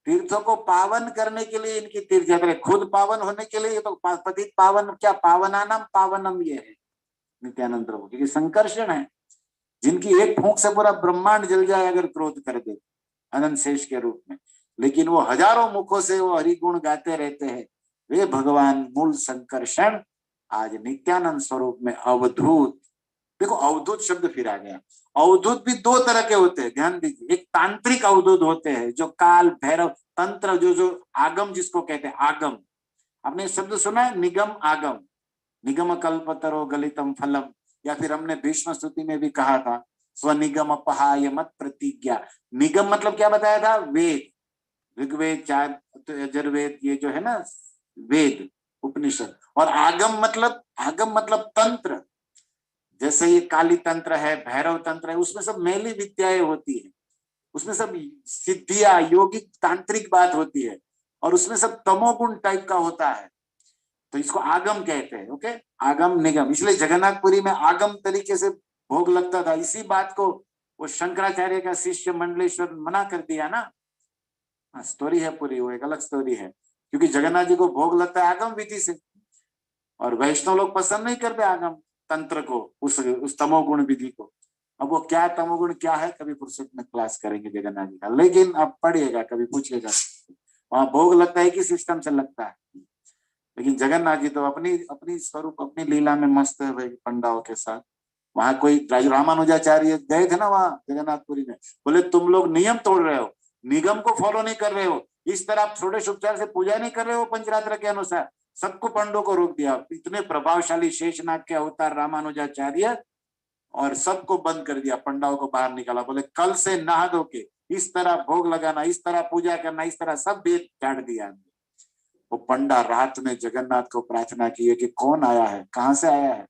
तीर्थों को पावन करने के लिए इनकी तीर्थ यात्रा, खुद पावन होने के लिए तो पतित पावन, क्या पावनानम पावनम ये है नित्यानंद प्रभु, क्योंकि संकर्षण है। जिनकी एक फूंक से पूरा ब्रह्मांड जल जाए अगर क्रोध कर दे, अनंत शेष के रूप में, लेकिन वो हजारों मुखों से वो हरिगुण गाते रहते हैं। वे भगवान मूल संकर्षण आज नित्यानंद स्वरूप में अवधूत देखो अवधूत शब्द फिर आ गया। अवधूत भी दो तरह के होते हैं, ध्यान दीजिए। एक तांत्रिक अवधूत होते हैं जो काल भैरव तंत्र, जो आगम जिसको कहते हैं आगम। आपने शब्द सुना है निगम आगम, निगम कल्पतरो गलितम फलम, या फिर हमने भीष्म स्तुति में भी कहा था स्वनिगम अपहाय मत प्रतिज्ञा। निगम मतलब क्या बताया था, वेद, ऋग्वेद चार यजुर्वेद, ये जो है ना वेद उपनिषद। और आगम मतलब तंत्र, जैसे ये काली तंत्र है, भैरव तंत्र है, उसमें सब मैली विद्याएं होती है, उसमें सब सिद्धियां योगिक तांत्रिक बात होती है, और उसमें सब तमोगुण टाइप का होता है, तो इसको आगम कहते हैं। ओके, आगम निगम, इसलिए जगन्नाथपुरी में आगम तरीके से भोग लगता था। इसी बात को वो शंकराचार्य का शिष्य मंडलेश्वर मना कर दिया ना। स्टोरी है पूरी, वो एक अलग स्टोरी है, क्योंकि जगन्नाथ जी को भोग लगता है आगम विधि से, और वैष्णव लोग पसंद नहीं करते आगम तंत्र को, उस तमोगुण विधि को। अब वो क्या तमोगुण क्या है, कभी फुर्सत में क्लास करेंगे जगन्नाथ जी का, लेकिन अब पढ़िएगा, कभी पूछिएगा। वहां भोग लगता है कि सिस्टम से लगता है, लेकिन जगन्नाथ जी तो अपनी अपनी स्वरूप अपनी लीला में मस्त है भाई, पंडाओं के साथ। वहां कोई रामानुजाचार्य गए थे ना वहां जगन्नाथपुरी में, बोले तुम लोग नियम तोड़ रहे हो, निगम को फॉलो नहीं कर रहे हो, इस तरह आप षोडश उपचार से पूजा नहीं कर रहे हो पंचरात्र के अनुसार। सबको पंडों को रोक दिया, इतने प्रभावशाली शेषनाग के अवतार रामानुजाचार्य, और सबको बंद कर दिया, पंडाओं को बाहर निकाला, बोले कल से नहा धो के इस तरह भोग लगाना, इस तरह पूजा करना, इस तरह सब वेद काट दिया। वो पंडा रात में जगन्नाथ को प्रार्थना की है कि कौन आया है, कहां से आया है,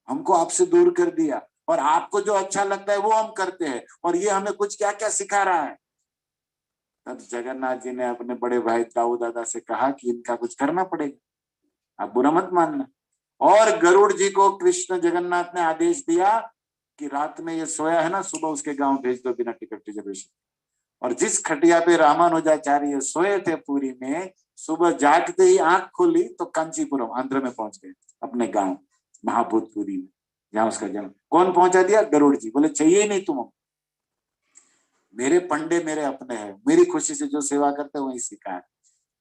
हमको आपसे दूर कर दिया, और आपको जो अच्छा लगता है वो हम करते हैं, और ये हमें कुछ क्या क्या सिखा रहा है। तब जगन्नाथ जी ने अपने बड़े भाई दाऊ दादा से कहा कि इनका कुछ करना पड़ेगा, आप बुरा मत मानना। और गरुड़ जी को कृष्ण जगन्नाथ ने आदेश दिया कि रात में ये सोया है ना, सुबह उसके गांव भेज दो बिना टिकट रिजर्वेशन। और जिस खटिया पे रामानुजाचार्य सोए थे पुरी में, सुबह जागते ही आंख खोली तो कांचीपुरम आंध्र में पहुंच गए, अपने गांव महाभूतपुरी में, जहां उसका जन्म। कौन पहुंचा दिया, गरुड़ जी, बोले चाहिए ही नहीं तुम, मेरे पंडे मेरे अपने हैं, मेरी खुशी से जो सेवा करते हैं वही सिखाए।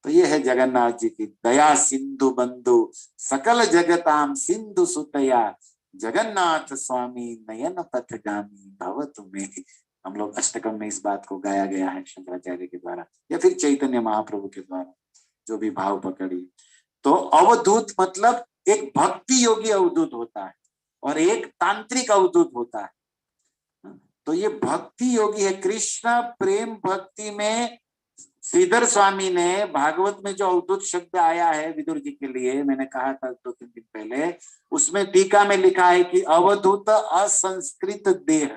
तो ये है जगन्नाथ जी की दया सिंधु बंधु, सकल जगताम सिंधु सुतया, जगन्नाथ स्वामी नयन पथगामी भव तुम्हें। हम लोग अष्टकम में इस बात को गाया गया है शंकराचार्य के द्वारा, या फिर चैतन्य महाप्रभु के द्वारा, जो भी भाव पकड़िए। तो अवधूत मतलब एक भक्ति योगी अवधूत होता है, और एक तांत्रिक अवधूत होता है। तो ये भक्ति योगी है। कृष्ण प्रेम भक्ति में श्रीधर स्वामी ने भागवत में जो अवधूत शब्द आया है विदुर जी के लिए, मैंने कहा था 2-3 दिन पहले, उसमें टीका में लिखा है कि अवधूत असंस्कृत देह,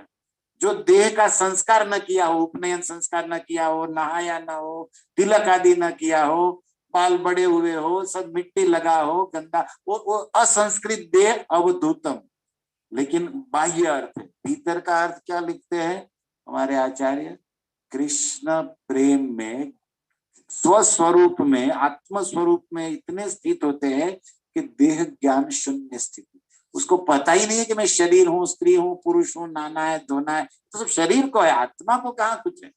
जो देह का संस्कार न किया हो, उपनयन संस्कार न किया हो, नहाया न हो, तिलक आदि न किया हो, बाल बड़े हुए हो, सब मिट्टी लगा हो, गंदा, वो असंस्कृत देह अवधूतम। लेकिन बाह्य अर्थ, भीतर का अर्थ क्या लिखते हैं हमारे आचार्य, कृष्ण प्रेम में स्वस्वरूप में आत्म स्वरूप में इतने स्थित होते हैं कि देह ज्ञान शून्य स्थिति, उसको पता ही नहीं है कि मैं शरीर हूँ, स्त्री हूँ, पुरुष हूँ, नाना है धोना है, तो सब शरीर को है, आत्मा को कहाँ कुछ है,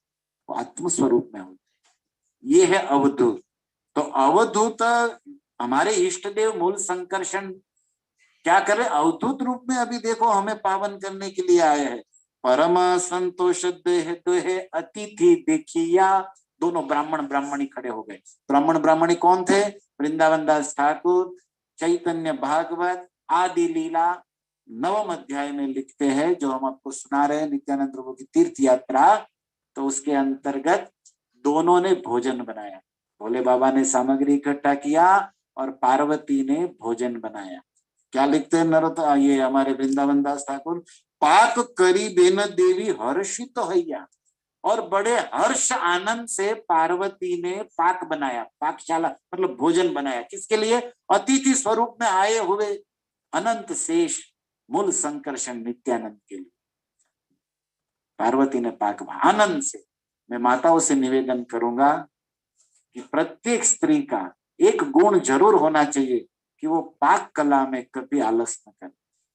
वो आत्म स्वरूप में होते हैं। ये है अवधूत। तो अवधूत हमारे इष्ट देव मूल संकर्षण क्या कर रहे, अवधूत रूप में अभी देखो हमें पावन करने के लिए आए हैं। परम संतोष देह अतिथि देखिया, दोनों ब्राह्मण ब्राह्मणी खड़े हो गए। ब्राह्मण ब्राह्मणी कौन थे, वृंदावन दास ठाकुर, चैतन्य भागवत आदि लीला नवम अध्याय में लिखते हैं, जो हम आपको सुना रहे हैं नित्यानंद प्रभु की तीर्थ यात्रा। तो उसके अंतर्गत दोनों ने भोजन बनाया, भोले बाबा ने सामग्री इकट्ठा किया और पार्वती ने भोजन बनाया। क्या लिखते हैं नरोत्तम, ये हमारे वृंदावन दास ठाकुर, पाक करी बेन देवी हर्षित हैया, और बड़े हर्ष आनंद से पार्वती ने पाक बनाया, पाकशाला मतलब भोजन बनाया, किसके लिए, अतिथि स्वरूप में आए हुए अनंत शेष मूल संकर्षण नित्यानंद के लिए पार्वती ने पाक आनंद से। मैं माताओं से निवेदन करूंगा कि प्रत्येक स्त्री का एक गुण जरूर होना चाहिए कि वो पाक कला में कभी आलस न करे,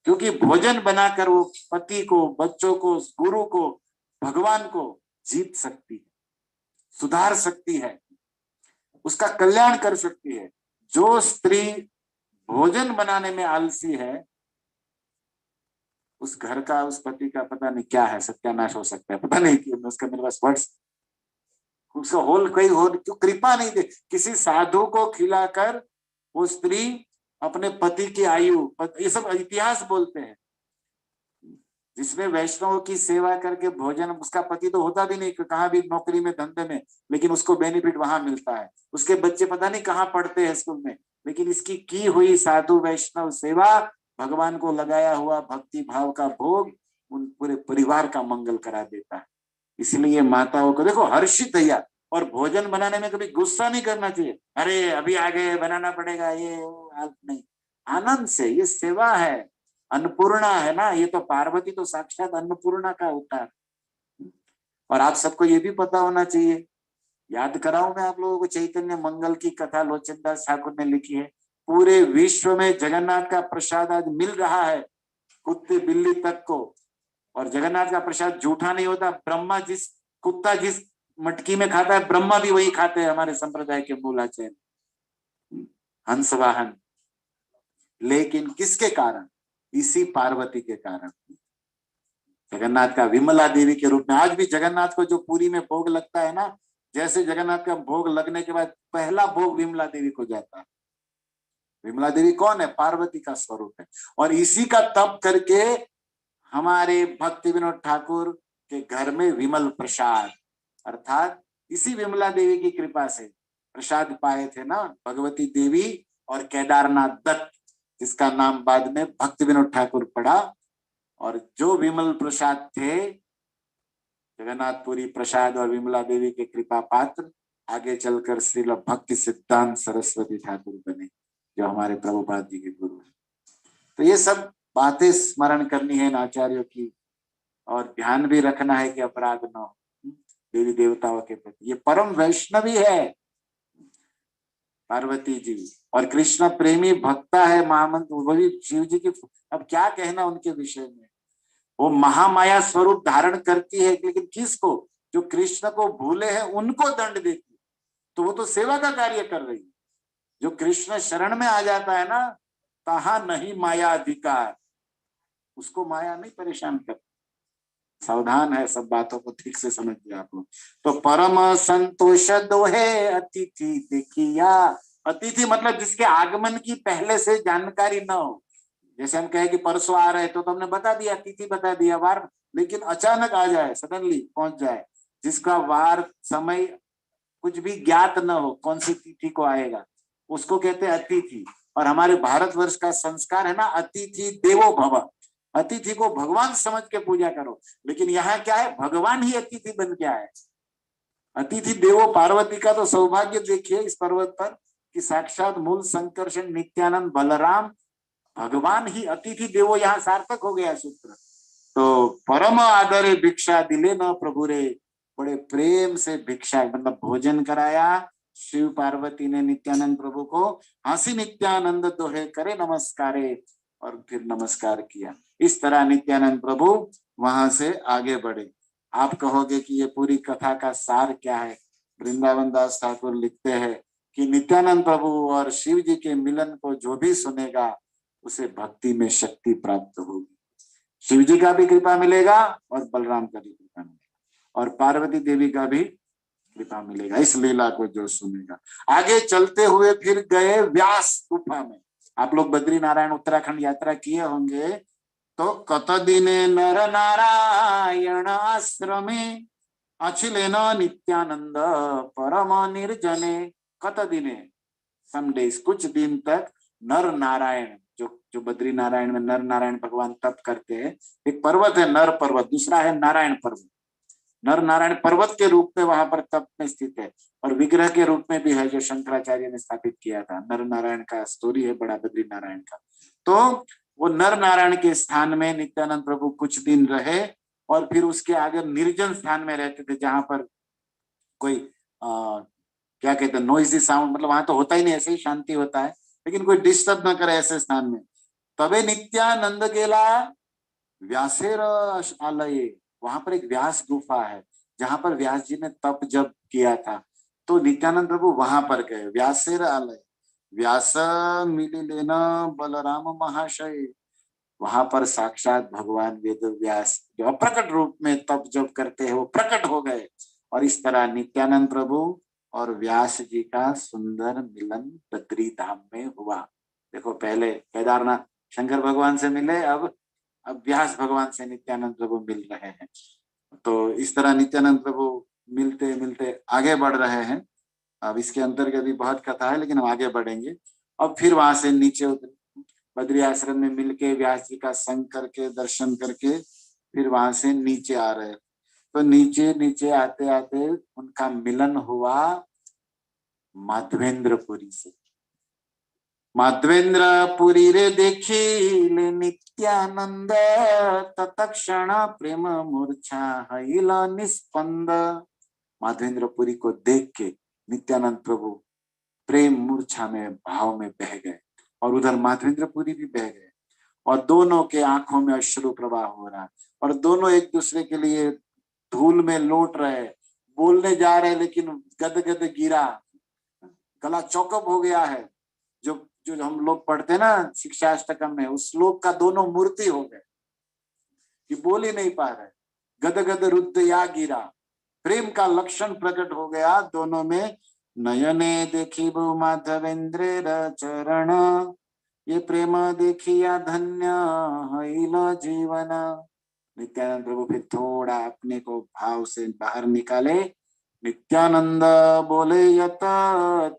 क्योंकि भोजन बनाकर वो पति को, बच्चों को, गुरु को, भगवान को जीत सकती है, सुधार सकती है, उसका कल्याण कर सकती है। जो स्त्री भोजन बनाने में आलसी है उस घर का, उस पति का पता नहीं क्या है, सत्यानाश हो सकता है, पता नहीं क्यों उसका मेरे पास वर्ड्स, उसका होल कोई हो, क्यों कृपा नहीं दे। किसी साधु को खिलाकर वो स्त्री अपने पति की आयु, ये सब इतिहास बोलते हैं। जिसने वैष्णव की सेवा करके भोजन, उसका पति तो होता भी नहीं, कहाँ भी नौकरी में धंधे में, लेकिन उसको बेनिफिट वहां मिलता है। उसके बच्चे पता नहीं कहाँ पढ़ते हैं स्कूल में, लेकिन इसकी की हुई साधु वैष्णव सेवा, भगवान को लगाया हुआ भक्ति भाव का भोग उन पूरे परिवार का मंगल करा देता है। इसलिए माताओं को देखो हर्षित है, और भोजन बनाने में कभी गुस्सा नहीं करना चाहिए, अरे अभी आ गए बनाना पड़ेगा, ये नहीं, आनंद से, ये सेवा है, अन्नपूर्णा है ना, ये तो पार्वती तो साक्षात अन्नपूर्णा का अवतार। और आप सबको ये भी पता होना चाहिए, याद कराऊं मैं आप लोगों को, चैतन्य मंगल की कथा लोचनदास ठाकुर ने लिखी है। पूरे विश्व में जगन्नाथ का प्रसाद आज मिल रहा है कुत्ते बिल्ली तक को, और जगन्नाथ का प्रसाद झूठा नहीं होता। ब्रह्मा जिस, कुत्ता जिस मटकी में खाता है, ब्रह्मा भी वही खाते हैं, हमारे संप्रदाय के मूलाचार्य, हंस वाहन। लेकिन किसके कारण? इसी पार्वती के कारण। जगन्नाथ का विमला देवी के रूप में, आज भी जगन्नाथ को जो पुरी में भोग लगता है ना, जैसे जगन्नाथ का भोग लगने के बाद पहला भोग विमला देवी को जाता है। विमला देवी कौन है? पार्वती का स्वरूप है। और इसी का तप करके हमारे भक्ति विनोद ठाकुर के घर में विमल प्रसाद, अर्थात इसी विमला देवी की कृपा से प्रसाद पाए थे ना भगवती देवी और केदारनाथ दत्त, जिसका नाम बाद में भक्ति विनोद ठाकुर पड़ा। और जो विमल प्रसाद थे, जगन्नाथपुरी प्रसाद और विमला देवी के कृपा पात्र, आगे चलकर श्रील भक्ति सिद्धांत सरस्वती ठाकुर बने, जो हमारे प्रभुपाद जी के गुरु हैं। तो ये सब बातें स्मरण करनी है इन आचार्यों की, और ध्यान भी रखना है कि अपराध न हो देवी देवताओं के प्रति। ये परम वैष्णवी है पार्वती जी, और कृष्ण प्रेमी भक्ता है महामंत्र, वो भी शिव जी की। अब क्या कहना उनके विषय में, वो महामाया स्वरूप धारण करती है, लेकिन किसको? जो कृष्ण को भूले हैं उनको दंड देती है। तो वो तो सेवा का कार्य कर रही है। जो कृष्ण शरण में आ जाता है ना, तहा नहीं माया अधिकार, उसको माया नहीं परेशान करती। सावधान है, सब बातों को ठीक से समझिए आप लोग। तो परम संतोष दोहे अतिथि देखिया। अतिथि मतलब जिसके आगमन की पहले से जानकारी न हो। जैसे हम कहे कि परसों आ रहे तो हमने बता दिया, तिथि बता दिया, वार, लेकिन अचानक आ जाए, सडनली पहुंच जाए, जिसका वार समय कुछ भी ज्ञात न हो, कौन सी तिथि को आएगा, उसको कहते हैं अतिथि। और हमारे भारतवर्ष का संस्कार है ना, अतिथि देवो भव, अतिथि को भगवान समझ के पूजा करो। लेकिन यहाँ क्या है, भगवान ही अतिथि बन के आए। अतिथि देवो, पार्वती का तो सौभाग्य देखिए इस पर्वत पर कि साक्षात मूल संकर्षण नित्यानंद बलराम भगवान ही अतिथि देवो, यहाँ सार्थक हो गया सूत्र। तो परम आदरे भिक्षा दिले न प्रभु रे, बड़े प्रेम से भिक्षा मतलब भोजन कराया शिव पार्वती ने नित्यानंद प्रभु को। हंसी नित्यानंद दोहे करे नमस्कारे, और फिर नमस्कार किया। इस तरह नित्यानंद प्रभु वहां से आगे बढ़े। आप कहोगे कि ये पूरी कथा का सार क्या है? वृंदावन दास ठाकुर लिखते हैं कि नित्यानंद प्रभु और शिव जी के मिलन को जो भी सुनेगा उसे भक्ति में शक्ति प्राप्त होगी। शिव जी का भी कृपा मिलेगा और बलराम का भी कृपा मिलेगा और पार्वती देवी का भी कृपा मिलेगा इस लीला को जो सुनेगा। आगे चलते हुए फिर गए व्यास गुफा में। आप लोग बद्री नारायण उत्तराखंड यात्रा किए होंगे, तो कत दिने नर नारायण आश्रमे अचिलेन नित्यानंद परम निर्जने। कत दिने, सम डेज, कुछ दिन तक नर नारायण, जो बद्री नारायण में नर नारायण भगवान तप करते हैं। एक पर्वत है नर पर्वत, दूसरा है नारायण पर्वत। नर नारायण पर्वत के रूप में वहां पर तप में स्थित है, और विग्रह के रूप में भी है जो शंकराचार्य ने स्थापित किया था। नर नारायण का स्टोरी है बड़ा बद्री नारायण का। तो वो नर नारायण के स्थान में नित्यानंद प्रभु कुछ दिन रहे, और फिर उसके आगे निर्जन स्थान में रहते थे, जहां पर कोई क्या कहते हैं, नॉइजी साउंड, मतलब वहां तो होता ही नहीं, ऐसे ही शांति होता है, लेकिन कोई डिस्टर्ब ना करे ऐसे स्थान में। तबे नित्यानंद गेला व्यासेर आलये, वहां पर एक व्यास गुफा है जहां पर व्यास जी ने तप जब किया था। तो नित्यानंद प्रभु वहां पर गए। व्यासेर आलय, व्यास मिलिलेन बलराम महाशय, वहां पर साक्षात भगवान वेद व्यास जो अप्रकट रूप में तप जप करते हैं वो प्रकट हो गए, और इस तरह नित्यानंद प्रभु और व्यास जी का सुंदर मिलन बद्री धाम में हुआ। देखो पहले केदारनाथ शंकर भगवान से मिले, अब व्यास भगवान से नित्यानंद प्रभु मिल रहे हैं। तो इस तरह नित्यानंद प्रभु मिलते मिलते आगे बढ़ रहे हैं। अब इसके अंतर्गत भी बहुत कथा है, लेकिन हम आगे बढ़ेंगे। अब फिर वहां से नीचे उतरे, बद्री आश्रम में मिलके व्यास जी का संग करके दर्शन करके फिर वहां से नीचे आ रहे। तो नीचे नीचे आते आते उनका मिलन हुआ माधवेंद्रपुरी से। माधवेंद्रपुरी रे देखिले नित्यानंद, तत्क्षण प्रेम मूर्छा हईल निस्पंद। माधवेंद्रपुरी को देख के नित्यानंद प्रभु प्रेम मूर्छा में भाव में बह गए, और उधर माधवेंद्रपुरी भी बह गए, और दोनों के आंखों में अश्रु प्रवाह हो रहा, और दोनों एक दूसरे के लिए धूल में लौट रहे, बोलने जा रहे लेकिन गदगद गिरा, गला चौकअप हो गया है। जो जो हम लोग पढ़ते हैं ना शिक्षाष्टकम में, उस श्लोक का दोनों मूर्ति हो गए कि बोल ही नहीं पा रहे, गदगद रुद्ध या गिरा। प्रेम का लक्षण प्रकट हो गया दोनों में। नयने देखी बहु माधवेंद्र चरण, ये प्रेम देखिया धन्य हईल जीवन। नित्यानंद प्रभु फिर थोड़ा अपने को भाव से बाहर निकाले। नित्यानंद बोले यत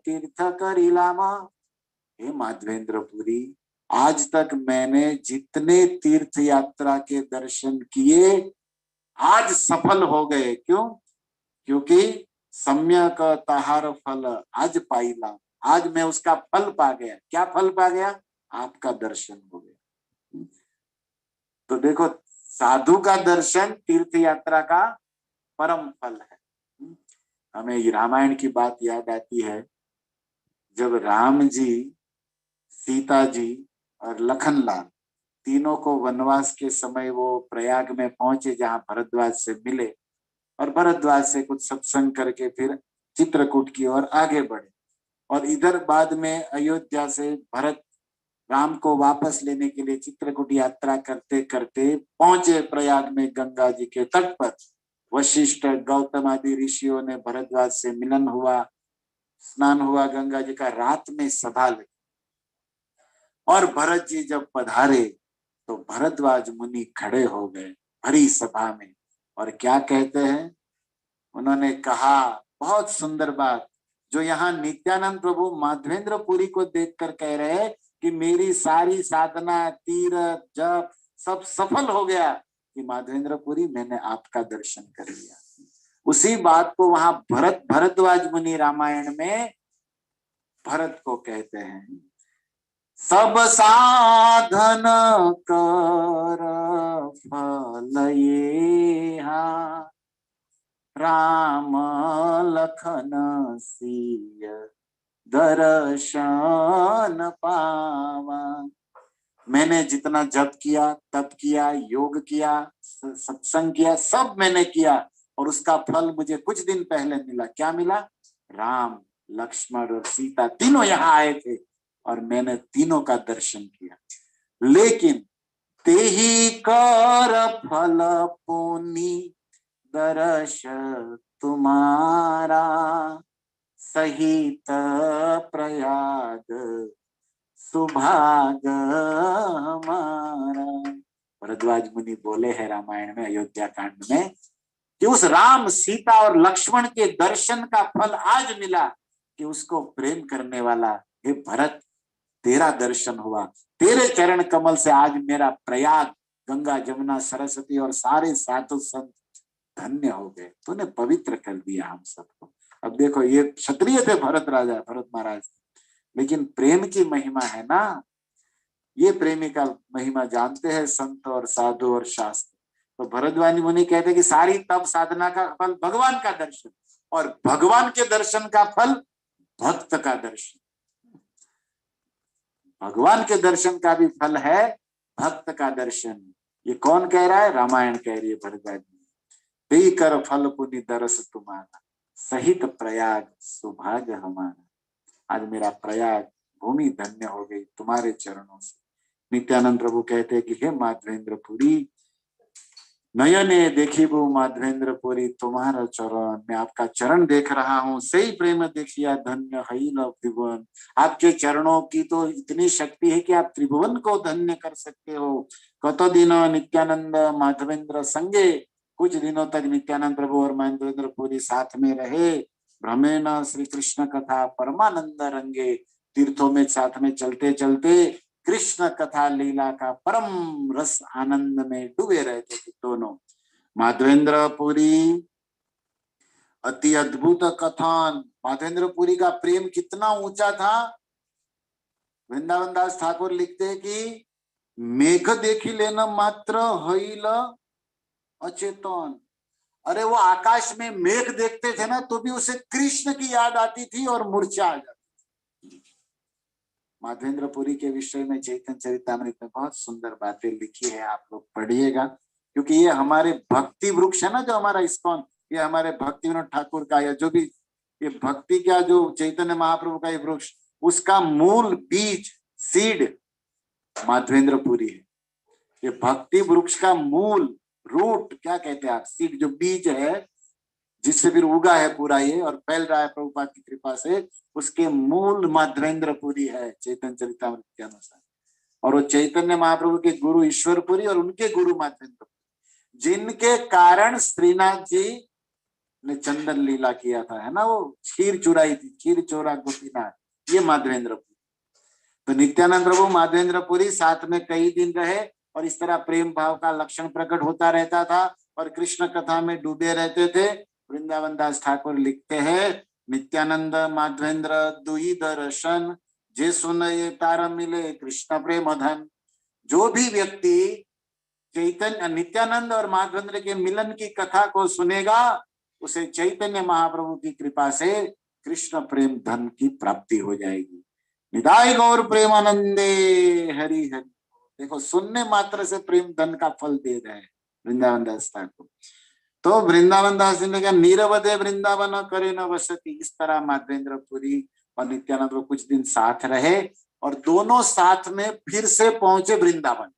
तीर्थ करिलामा, हे माधवेंद्रपुरी, आज तक मैंने जितने तीर्थ यात्रा के दर्शन किए आज सफल हो गए। क्यों? क्योंकि सम्यक तहार फल आज पाइला, आज मैं उसका फल पा गया। क्या फल पा गया? आपका दर्शन हो गया। तो देखो, साधु का दर्शन तीर्थ यात्रा का परम फल है। हमें ये रामायण की बात याद आती है, जब राम जी, सीता जी और लखनलाल तीनों को वनवास के समय वो प्रयाग में पहुंचे, जहां भरद्वाज से मिले, और भरद्वाज से कुछ सत्संग करके फिर चित्रकूट की ओर आगे बढ़े। और इधर बाद में अयोध्या से भरत राम को वापस लेने के लिए चित्रकूट यात्रा करते करते पहुंचे प्रयाग में गंगा जी के तट पर। वशिष्ठ गौतम आदि ऋषियों ने भरद्वाज से मिलन हुआ, स्नान हुआ गंगा जी का, रात में सभा लगी, और भरत जी जब पधारे तो भरद्वाज मुनि खड़े हो गए भरी सभा में, और क्या कहते हैं? उन्होंने कहा बहुत सुंदर बात, जो यहाँ नित्यानंद प्रभु माधवेंद्रपुरी को देखकर कह रहे हैं कि मेरी सारी साधना तीर्थ जप सब सफल हो गया, कि माधवेंद्रपुरी मैंने आपका दर्शन कर लिया। उसी बात को वहां भरद्वाज मुनि रामायण में भरत को कहते हैं, सब साधन कर फल ये राम लखन सिय दर्शन पावा। मैंने जितना जप किया, तप किया, योग किया, सत्संग किया, सब मैंने किया, और उसका फल मुझे कुछ दिन पहले मिला। क्या मिला? राम, लक्ष्मण और सीता तीनों यहाँ आए थे, और मैंने तीनों का दर्शन किया। लेकिन ते ही कर फल पुनि दर्श तुम्हारा, सहित प्रयाग सुभाग हमारा। भरद्वाज मुनि बोले हैं रामायण में, अयोध्या कांड में, कि उस राम, सीता और लक्ष्मण के दर्शन का फल आज मिला, कि उसको प्रेम करने वाला हे भरत, तेरा दर्शन हुआ। तेरे चरण कमल से आज मेरा प्रयाग, गंगा जमुना सरस्वती और सारे साधु संत धन्य हो गए। तूने पवित्र कर दिया हम सबको। अब देखो, ये क्षत्रिय थे भरत राजा, भरत महाराज, लेकिन प्रेम की महिमा है ना, ये प्रेमी का महिमा जानते हैं संत और साधु और शास्त्र। तो भरद्वाज मुनि कहते हैं कि सारी तप साधना का फल भगवान का दर्शन, और भगवान के दर्शन का फल भक्त का दर्शन। भगवान के दर्शन का भी फल है भक्त का दर्शन। ये कौन कह रहा है? रामायण कह रही है भरद्वाज। ते कर फल पुनि दरस तुम्हारा, सहित प्रयाग सौभाग्य हमारा। आज मेरा प्रयाग भूमि धन्य हो गई तुम्हारे चरणों से। नित्यानंद प्रभु कहते हैं कि हे माधवेंद्र पुरी, नयने देखी वो माधवेंद्र पुरी तुम्हारा चरण, मैं आपका चरण देख रहा हूँ, सही प्रेम देखिया धन्य हई न त्रिभुवन। आपके चरणों की तो इतनी शक्ति है कि आप त्रिभुवन को धन्य कर सकते हो। कतो दिन नित्यानंद माधवेंद्र संगे, कुछ दिनों तक नित्यानंद प्रभु और माधवेंद्र पुरी साथ में रहे। भ्रमेण श्री कृष्ण कथा परमानंद रंगे, तीर्थों में साथ में चलते चलते कृष्ण कथा लीला का परम रस आनंद में डूबे रहते थे दोनों। माधवेंद्र पुरी अति अद्भुत कथान, माधवेंद्र पुरी का प्रेम कितना ऊंचा था। वृंदावन दास ठाकुर लिखते हैं कि मेघ देखी लेना मात्र हईल अचेतन। अरे वो आकाश में मेघ देखते थे ना तो भी उसे कृष्ण की याद आती थी और मूर्छा आ जाती थी। माधवेंद्र पुरी के विषय में चैतन्य चरितामृत में बहुत सुंदर बातें लिखी है, आप लोग पढ़िएगा, क्योंकि ये हमारे भक्ति वृक्ष है ना, जो हमारा इस्कॉन, ये हमारे भक्ति विनोद ठाकुर का, या जो भी ये भक्ति का जो चैतन्य महाप्रभु का ये वृक्ष, उसका मूल बीज सीड माधवेंद्र पुरी है। ये भक्ति वृक्ष का मूल रूट क्या कहते हैं आप, सीड जो बीज है जिससे फिर उगा है पूरा ये और फैल रहा है प्रभुपाद की कृपा से, उसके मूल माधवेंद्र पुरी है चैतन्य चरितामृत के अनुसार। और वो चैतन्य महाप्रभु के गुरु ईश्वरपुरी और उनके गुरु माधवेंद्र पुरी, जिनके कारण श्रीनाथ जी ने चंदन लीला किया था, है ना, वो खीर चुराई थी, खीर चोरा गोपीनाथ, ये माधवेंद्र पुरी। तो नित्यानंद प्रभु माधवेंद्र पुरी साथ में कई दिन रहे और इस तरह प्रेम भाव का लक्षण प्रकट होता रहता था और कृष्ण कथा में डूबे रहते थे। वृंदावन दास ठाकुर लिखते हैं, नित्यानंद माधवेंद्र दुई दर्शन, जे सुन ये तार मिले कृष्ण प्रेम धन। जो भी व्यक्ति चैतन्य नित्यानंद और माधवेंद्र के मिलन की कथा को सुनेगा, उसे चैतन्य महाप्रभु की कृपा से कृष्ण प्रेम धन की प्राप्ति हो जाएगी। निदाय गौर प्रेमानंदे हरि हरि। देखो, सुनने मात्र से प्रेम धन का फल दे रहे हैं वृंदावन दास ठाकुर। तो वृंदावन दास जी ने कहा, नीरवदे वृंदावन करे न वसती। इस तरह माधवेंद्र पुरी और नित्यानंद कुछ दिन साथ रहे और दोनों साथ में फिर से पहुंचे वृंदावन,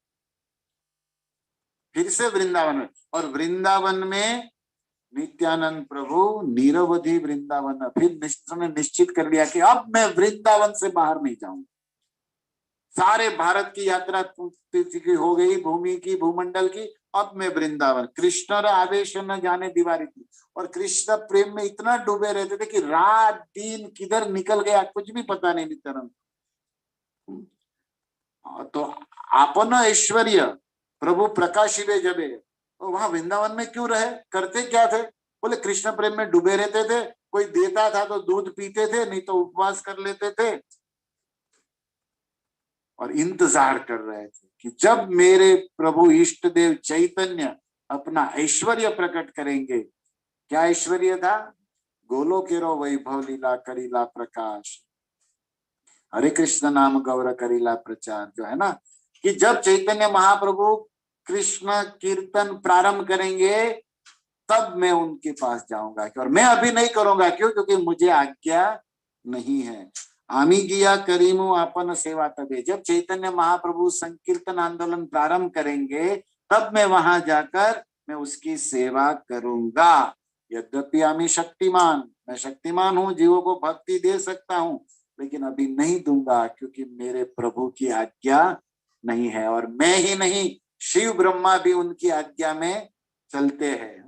फिर से वृंदावन में। और वृंदावन में नित्यानंद प्रभु नीरवधि वृंदावन, फिर निश्चित कर लिया कि अब मैं वृंदावन से बाहर नहीं जाऊंगा। सारे भारत की यात्रा हो गई, भूमि की, भूमंडल की, अब मैं वृंदावन। कृष्ण आवेश न जाने दीवारी थी और कृष्ण प्रेम में इतना डूबे रहते थे कि रात दिन किधर निकल गया कुछ भी पता नहीं नित्यानंद। तो आपन ऐश्वर्य प्रभु प्रकाशिले जबे, तो वहां वृंदावन में क्यों रहे, करते क्या थे? बोले कृष्ण प्रेम में डूबे रहते थे, कोई देता था तो दूध पीते थे, नहीं तो उपवास कर लेते थे और इंतजार कर रहे थे कि जब मेरे प्रभु इष्ट देव चैतन्य अपना ऐश्वर्य प्रकट करेंगे। क्या ऐश्वर्य था? गोलोकेरो वैभव लीला करीला प्रकाश, हरे कृष्ण नाम गौर करीला प्रचार, जो है ना, कि जब चैतन्य महाप्रभु कृष्ण कीर्तन प्रारंभ करेंगे तब मैं उनके पास जाऊंगा, और मैं अभी नहीं करूंगा। क्यों? क्योंकि मुझे आज्ञा नहीं है। आमी गिया करीमु अपन सेवा तबे, जब चैतन्य महाप्रभु संकीर्तन आंदोलन प्रारंभ करेंगे तब मैं वहां जाकर मैं उसकी सेवा करूंगा। यद्यपि आमी शक्तिमान, मैं शक्तिमान हूं, जीवों को भक्ति दे सकता हूं, लेकिन अभी नहीं दूंगा क्योंकि मेरे प्रभु की आज्ञा नहीं है। और मैं ही नहीं, शिव ब्रह्मा भी उनकी आज्ञा में चलते हैं।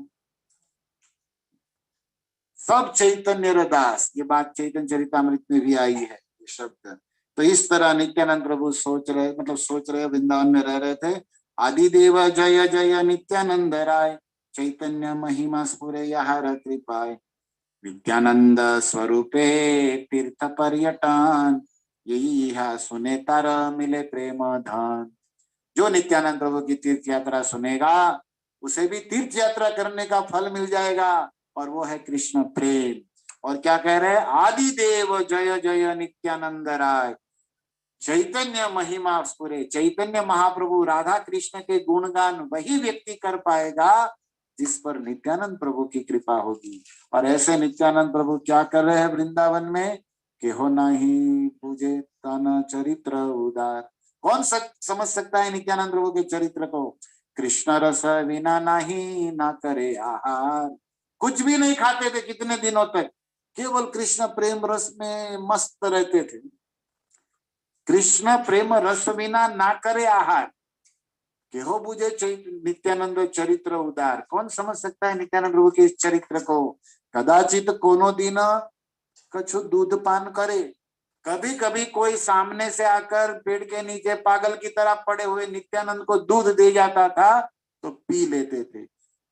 सब चैतन्य रदास, ये बात चैतन्य चरितामृत में भी आई है ये शब्द। तो इस तरह नित्यानंद प्रभु सोच रहे वृंदावन में रह रहे थे। आदिदेव जय जय नित्यानंद राय, चैतन्य महिमा स्फुरे हर कृपाय, नित्यानंद स्वरूपे तीर्थ पर्यटन, यही सुने तार मिले प्रेम धन। जो नित्यानंद प्रभु की तीर्थ यात्रा सुनेगा उसे भी तीर्थ यात्रा करने का फल मिल जाएगा, और वो है कृष्ण प्रेम। और क्या कह रहे हैं? आदि देव जय जय नित्यानंद राय, चैतन्य महिमा स्फुरे, चैतन्य महाप्रभु राधा कृष्ण के गुणगान वही व्यक्ति कर पाएगा जिस पर नित्यानंद प्रभु की कृपा होगी। और ऐसे नित्यानंद प्रभु क्या कर रहे हैं वृंदावन में कि हो नहीं पूजे तन चरित्र उदार, कौन समझ सकता है नित्यानंद प्रभु के चरित्र को? कृष्ण रस विना नहीं ना करे आहार, कुछ भी नहीं खाते थे कितने दिनों तक, केवल कृष्ण प्रेम रस में मस्त रहते थे। कृष्ण प्रेम रस विना ना करे आहार, केहो बुझे नित्यानंद चरित्र उदार। कौन समझ सकता है नित्यानंद प्रभु के इस चरित्र को? कदाचित कोनो दिन कछु दूध पान करे, कभी कभी कोई सामने से आकर पेड़ के नीचे पागल की तरह पड़े हुए नित्यानंद को दूध दे जाता था तो पी लेते थे।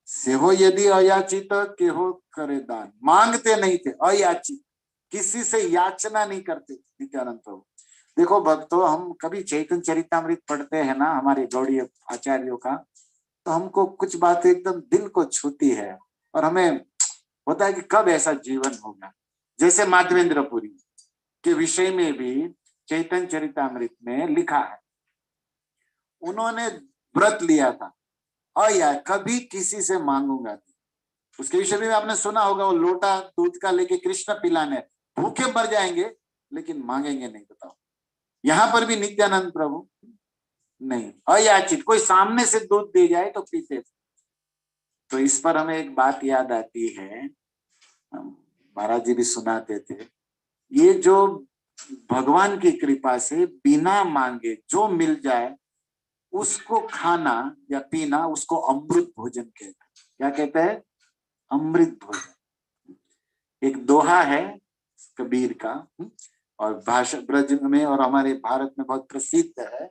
सेहो यदि अयाचित केहो करे दान, मांगते नहीं थे, अयाचित, किसी से याचना नहीं करते नित्यानंद प्रभु। देखो भक्तों, हम कभी चैतन्य चरितामृत पढ़ते हैं ना हमारे गौड़ीय आचार्यों का, तो हमको कुछ बातें एकदम दिल को छूती है और हमें होता है कि कब ऐसा जीवन होगा। जैसे माधवेंद्रपुरी के विषय में भी चैतन्य चरितामृत में लिखा है, उन्होंने व्रत लिया था और यार कभी किसी से मांगूंगा नहीं। उसके विषय में आपने सुना होगा, वो लोटा दूध का लेके कृष्ण पिलाने, भूखे मर जाएंगे लेकिन मांगेंगे नहीं। बताओ, यहाँ पर भी नित्यानंद प्रभु नहीं, अयाचित, कोई सामने से दूध दे जाए तो पीते थे। तो इस पर हमें एक बात याद आती है, महाराज जी भी सुनाते थे, ये जो भगवान की कृपा से बिना मांगे जो मिल जाए उसको खाना या पीना, उसको अमृत भोजन कहते हैं। क्या कहते हैं? अमृत भोजन। एक दोहा है कबीर का, और भाषा ब्रज में और हमारे भारत में बहुत प्रसिद्ध है,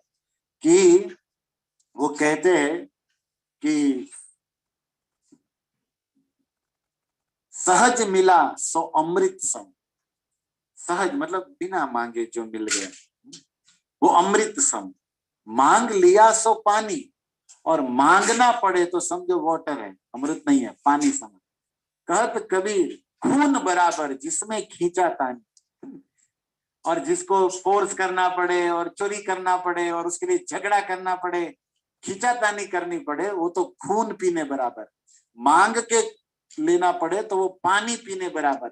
कि वो कहते हैं कि सहज मिला सो अमृत सम। सहज मतलब बिना मांगे जो मिल गया वो अमृत सम, मांग लिया सो पानी, और मांगना पड़े तो समझो वाटर है, अमृत नहीं है, पानी समझ। कहत कबीर खून बराबर जिसमें खींचा तानी, और जिसको फोर्स करना पड़े और चोरी करना पड़े और उसके लिए झगड़ा करना पड़े, खींचातानी करनी पड़े, वो तो खून पीने बराबर। मांग के लेना पड़े तो वो पानी पीने बराबर,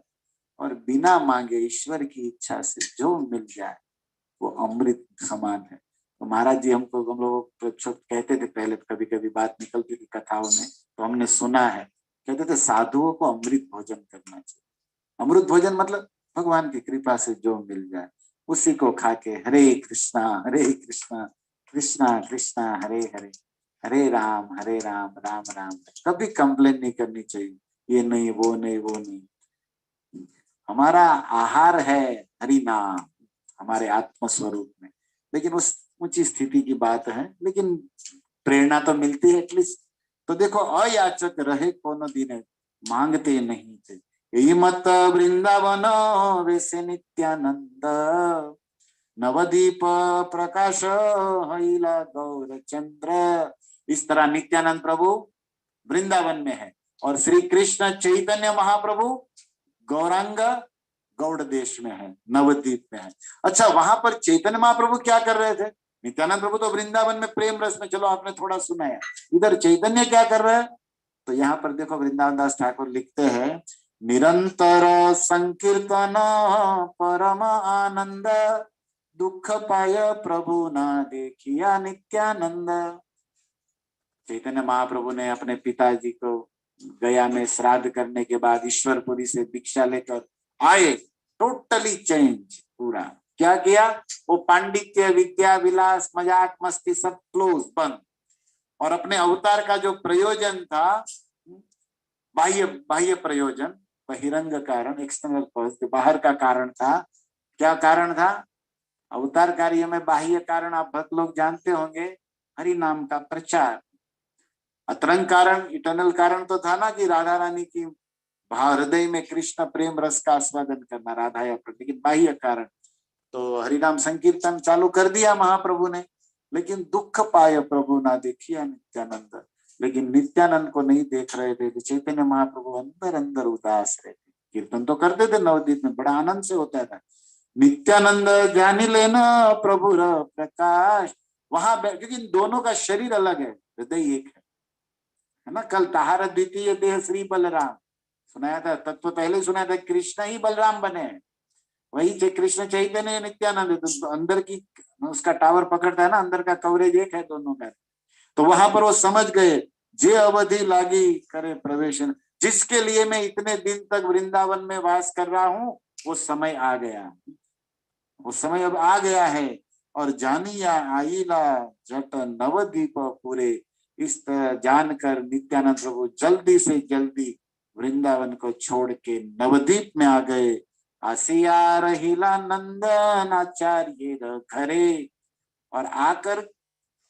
और बिना मांगे ईश्वर की इच्छा से जो मिल जाए वो अमृत समान है। तो महाराज जी हमको, हम लोग कहते थे पहले, कभी कभी बात निकलती थी कथाओं में, तो हमने सुना है, कहते थे साधुओं को अमृत भोजन करना चाहिए। अमृत भोजन मतलब भगवान की कृपा से जो मिल जाए उसी को खा के हरे कृष्णा कृष्णा कृष्णा हरे हरे, हरे राम राम राम। कभी कंप्लेन नहीं करनी चाहिए, ये नहीं वो नहीं वो नहीं। हमारा आहार है हरि नाम, हमारे आत्म स्वरूप में, लेकिन उस ऊंची स्थिति की बात है, लेकिन प्रेरणा तो मिलती है एटलीस्ट। तो देखो, अयाचक रहे कोनो दिन, मांगते नहीं थे। यही मत वृंदावन वैसे नित्यानंद, नवदीप प्रकाश हैला गौर चंद्र। इस तरह नित्यानंद प्रभु वृंदावन में है और श्री कृष्ण चैतन्य महाप्रभु गौरांग गौड़ देश में है, नवद्वीप में है। अच्छा, वहां पर चैतन्य महाप्रभु क्या कर रहे थे? नित्यानंद प्रभु तो वृंदावन में प्रेम रस में, चलो आपने थोड़ा सुनाया, इधर चैतन्य क्या कर रहे हैं? तो यहाँ पर देखो, वृंदावन दास ठाकुर लिखते हैं, निरंतर संकीर्तन परम आनंद, दुख पाय प्रभु ना देखिया नित्यानंद। चैतन्य महाप्रभु ने अपने पिताजी को गया में श्राद्ध करने के बाद ईश्वरपुरी से दीक्षा लेकर आए, टोटली चेंज पूरा। क्या किया? वो पांडित्य विद्या विलास मजाक मस्ती सब क्लोज बंद, और अपने अवतार का जो प्रयोजन था, बाह्य बाह्य प्रयोजन, बहिरंग कारण, एक्सटर्नल कॉज, बाहर का कारण था। क्या कारण था? अवतार कार्य में बाह्य कारण आप भक्त लोग जानते होंगे, हरि नाम का प्रचार। अतरंग कारण, इटर्नल कारण तो था ना कि राधा रानी की हृदय में कृष्ण प्रेम रस का आस्वादन करना, राधा या प्रति। लेकिन बाह्य कारण तो हरिनाम संकीर्तन चालू कर दिया महाप्रभु ने, लेकिन दुख पाए प्रभु ना देखिया नित्यानंद। लेकिन नित्यानंद को नहीं देख रहे थे, तो चैतन्य महाप्रभु अंदर अंदर उदास रहते। कीर्तन तो करते थे नवदीप में, बड़ा आनंद से होता था। नित्यानंद जानी लेना प्रभु प्रकाश, वहां क्योंकि इन दोनों का शरीर अलग है, हृदय एक है ना। कल ताहार द्वितीय देह श्री बलराम सुनाया था, तत्व पहले सुनाया था, कृष्ण ही बलराम बने। वही कृष्ण चैतन्य नित्यानंद, तो अंदर की उसका टावर पकड़ता है ना, अंदर का कवरेज एक है दोनों का। तो वहां पर वो समझ गए, जे अवधि लागी करे प्रवेश, जिसके लिए मैं इतने दिन तक वृंदावन में वास कर रहा हूं, वो समय आ गया, वो समय अब आ गया है। और जानिया आईला जट नवदीप पूरे, इस तरह जानकर नित्यानंद प्रभु जल्दी से जल्दी वृंदावन को छोड़ के नवदीप में आ गए। आसिया रहिला नंदन आचार्य घरे, और आकर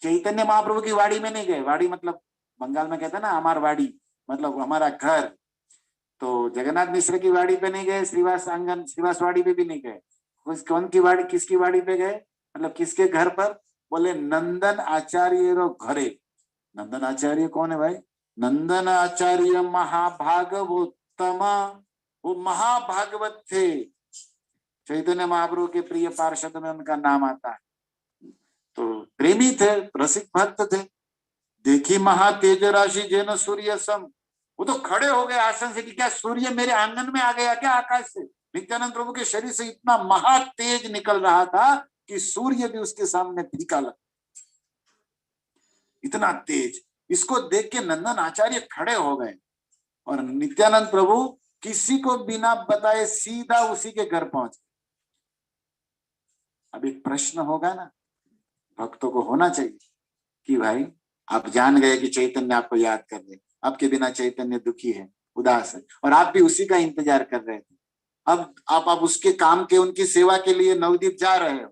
चैतन्य महाप्रभु की वाड़ी में नहीं गए। वाड़ी मतलब बंगाल में कहते हैं ना हमार वाड़ी, मतलब हमारा घर। तो जगन्नाथ मिश्र की वाड़ी पे नहीं गए, श्रीवास आंगन श्रीवास वाड़ी पे भी नहीं गए। कौन की वाड़ी, किसकी वाड़ी पे गए, मतलब किसके घर पर? बोले नंदन आचार्य रो घरे। नंदन आचार्य कौन है भाई? नंदन आचार्य महाभागवतमा, वो महाभागवत थे, चैतन्य महाप्रभु के प्रिय पार्षद में उनका नाम आता है। तो प्रेमी थे, रसिक भक्त थे। देखी महा तेज राशि जैन सूर्य सम, वो तो खड़े हो गए आसन से कि क्या सूर्य मेरे आंगन में आ गया क्या आकाश से? नित्यानंद प्रभु के शरीर से इतना महा तेज निकल रहा था कि सूर्य भी उसके सामने फीका लगा, इतना तेज। इसको देख के नंदन आचार्य खड़े हो गए, और नित्यानंद प्रभु किसी को बिना बताए सीधा उसी के घर पहुंच गए। अब एक प्रश्न होगा ना, भक्तों को होना चाहिए कि भाई आप जान गए कि चैतन्य आपको याद कर रहे, आपके बिना चैतन्य दुखी है, उदास है, और आप भी उसी का इंतजार कर रहे थे। अब आप उसके काम के, उनकी सेवा के लिए नवदीप जा रहे हो,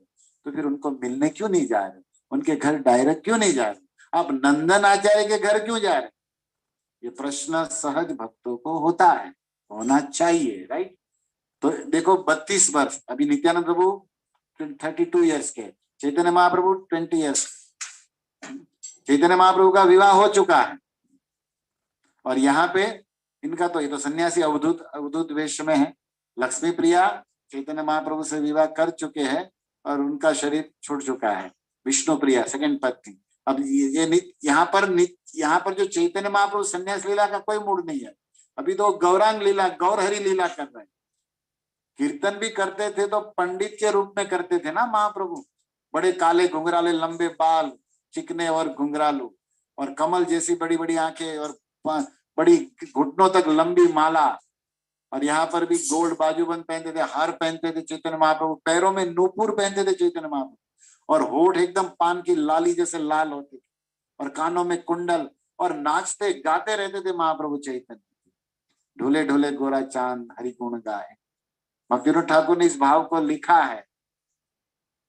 तो फिर उनको मिलने क्यों नहीं जा रहे? उनके घर डायरेक्ट क्यों नहीं जा रहे? आप नंदन आचार्य के घर क्यों जा रहे? ये प्रश्न सहज भक्तों को होता है, होना चाहिए, राइट? तो देखो 32 वर्ष, अभी नित्यानंद प्रभु 32 ईयर्स के, चैतन्य महाप्रभु 20 ईयर्स। चैतन्य महाप्रभु का विवाह हो चुका है, और यहाँ पे इनका तो ये तो सन्यासी अवधूत अवधूत वेश में है। लक्ष्मी प्रिया चैतन्य महाप्रभु से विवाह कर चुके हैं और उनका शरीर छूट चुका है। विष्णु प्रिया सेकंड पत्नी। अब ये यहाँ पर जो चैतन्य महाप्रभु सन्यास लीला का कोई मूड नहीं है, अभी तो गौरांग लीला, गौरहरी लीला कर रहे हैं। कीर्तन भी करते थे तो पंडित के रूप में करते थे ना महाप्रभु, बड़े काले घुंघराले लंबे बाल, चिकने और घुंघरालू, और कमल जैसी बड़ी बड़ी आंखें, और बड़ी घुटनों तक लंबी माला, और यहाँ पर भी गोल्ड बाजूबंद पहनते थे, हार पहनते थे चैतन्य महाप्रभु, पैरों में नूपुर पहनते थे चैतन्य महाप्रभु, और होठ एकदम पान की लाली जैसे लाल होते थे, और कानों में कुंडल, और नाचते गाते रहते थे महाप्रभु चैतन्य। ढोले ढोले गोरा चांद हरि गुण गाए। भक्तिनाथ ठाकुर ने इस भाव को लिखा है,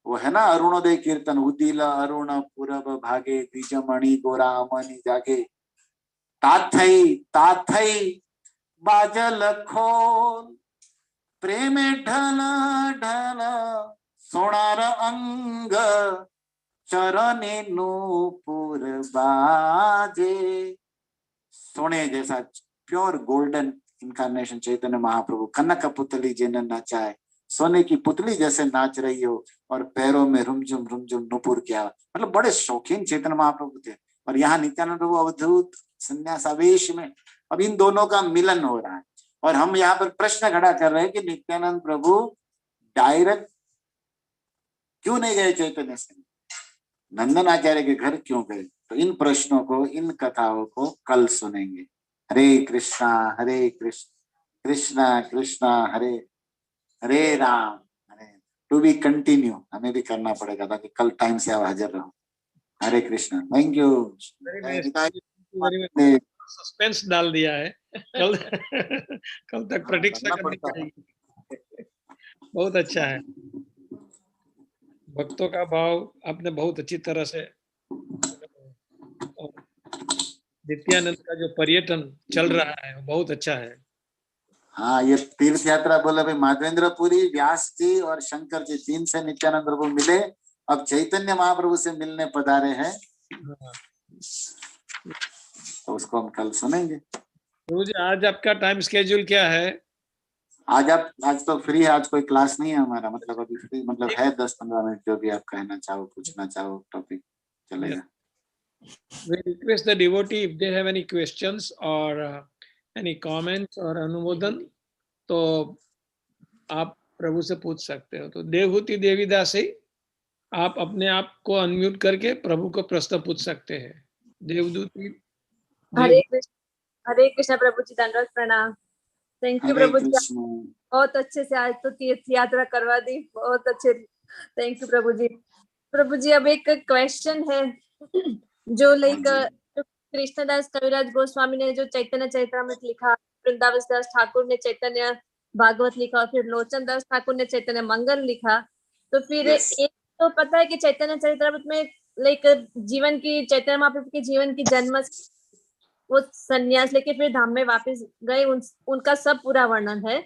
वो है ना अरुणोदय कीर्तन, उदिल अरुण पूरब भागे, द्विजमणि गोरा अमनि जागे, ताथई ताथई बाजल खोल, प्रेमे ढल ढल सोनार अंग, चरणे नूपुर बाजे। सोने जैसा pure golden incarnation Chaitanya Mahaprabhu, कनक पुतली जिन्हें नचाए, सोने की पुतली जैसे नाच रही हो, और पैरों में रुमझुम नुपुर किया। मतलब बड़े शौकीन चैतन्य महाप्रभु थे। और यहाँ नित्यानंद प्रभु अवधूत संन्यासावेश में, अब इन दोनों का मिलन हो रहा है। और हम यहाँ पर प्रश्न खड़ा कर रहे हैं कि नित्यानंद प्रभु डायरेक्ट क्यों नहीं गए चैतन्य से, नंदन आचार्य के घर क्यों गए? तो इन प्रश्नों को, इन कथाओं को कल सुनेंगे। हरे कृष्णा कृष्णा कृष्णा हरे हरे राम, हरे टू बी कंटिन्यू, हमें भी करना पड़ेगा ताकि कल टाइम से आप हाजिर रहो। हरे कृष्णा, थैंक यू। सस्पेंस डाल दिया है, कल कल तक प्रतीक्षा करनी पड़ेगी। बहुत अच्छा है, भक्तों का भाव आपने बहुत अच्छी तरह से, नित्यानंद का जो पर्यटन चल रहा है बहुत अच्छा है। हाँ, ये तीर्थ यात्रा बोला भाई, माधवेंद्रपुरी, व्यास जी और शंकर जी, तीन से नित्यानंद प्रभु मिले, अब चैतन्य महाप्रभु से मिलने पधारे हैं। तो उसको हम कल सुनेंगे। प्रभु जी, आज आपका टाइम स्केड्यूल क्या है? आज तो फ्री है, आज कोई क्लास नहीं है हमारा, मतलब अभी फ्री, मतलब है 10-15 मिनट, जो भी आप कहना चाहो, पूछना चाहो टॉपिक चलेगा। We request the devotee if they have any questions or any comments or अनुमोदन, तो आप प्रभु से पूछ सकते हो। तो देवहूति देवीदासी, आप अपने आप को अनम्यूट करके प्रभु को प्रश्न पूछ सकते हैं। देवदूती हरे कृष्ण प्रभु जी, दंडवत प्रणाम। थैंक यू प्रभु जी, बहुत अच्छे से आज तो तीर्थ यात्रा करवा दी, बहुत अच्छे। थैंक यू प्रभु जी। प्रभु जी, अब एक क्वेश्चन है जो कृष्णदास कविराज गोस्वामी ने जो चैतन्य चरितामृत लिखा, वृंदावन दास ठाकुर ने चैतन्य भागवत लिखा, और फिर लोचन दास ठाकुर ने चैतन्य मंगल लिखा। तो फिर एक तो पता है कि चैतन्य चरितामृत में जीवन की, चैतन्य महाप्रभु के जीवन की जन्म, वो संन्यास लेके फिर धाम में वापस गए, उनका सब पूरा वर्णन है।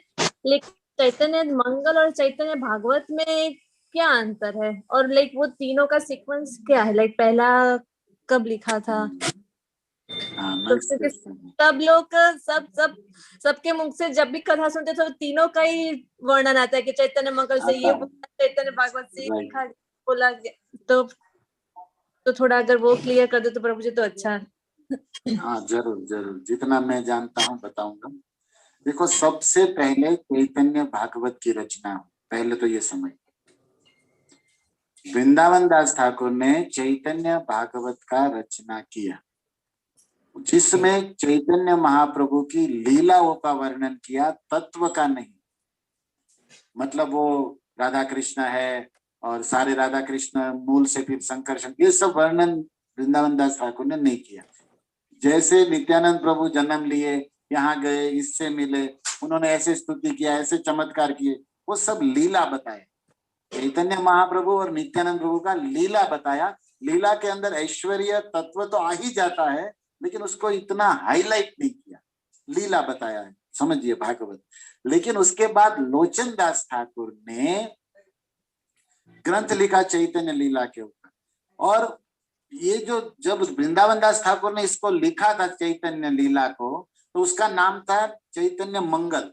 लेकिन चैतन्य मंगल और चैतन्य भागवत में क्या अंतर है, और वो तीनों का सीक्वेंस क्या है, पहला कब लिखा था? तो सब लोग सबके मुख से जब भी कथा सुनते तो तीनों का ही वर्णन आता है कि चैतन्य मंगल से ये बोला, चैतन्य भागवत से लिखा बोला। तो थोड़ा अगर वो क्लियर कर दो तो प्रभु जी तो अच्छा है। हाँ जरूर जरूर, जितना मैं जानता हूँ बताऊंगा। देखो, सबसे पहले चैतन्य भागवत की रचना, पहले तो ये समझ, वृंदावन दास ठाकुर ने चैतन्य भागवत का रचना किया, जिसमें चैतन्य महाप्रभु की लीलाओं का वर्णन किया, तत्व का नहीं। मतलब वो राधा कृष्ण है और सारे राधा कृष्ण मूल से फिर संकर्षण, ये सब वर्णन वृंदावन दास ठाकुर ने नहीं किया। जैसे नित्यानंद प्रभु जन्म लिए, यहाँ गए, इससे मिले, उन्होंने ऐसे स्तुति किया, ऐसे चमत्कार किए, वो सब लीला बताए। चैतन्य महाप्रभु और नित्यानंद प्रभु का लीला बताया। लीला के अंदर ऐश्वर्य तत्व तो आ ही जाता है, लेकिन उसको इतना हाईलाइट नहीं किया, लीला बताया है, समझिए भागवत। लेकिन उसके बाद लोचन दास ठाकुर ने ग्रंथ लिखा चैतन्य लीला के ऊपर, और ये जो जब वृंदावन दास ठाकुर ने इसको लिखा था चैतन्य लीला को, तो उसका नाम था चैतन्य मंगल,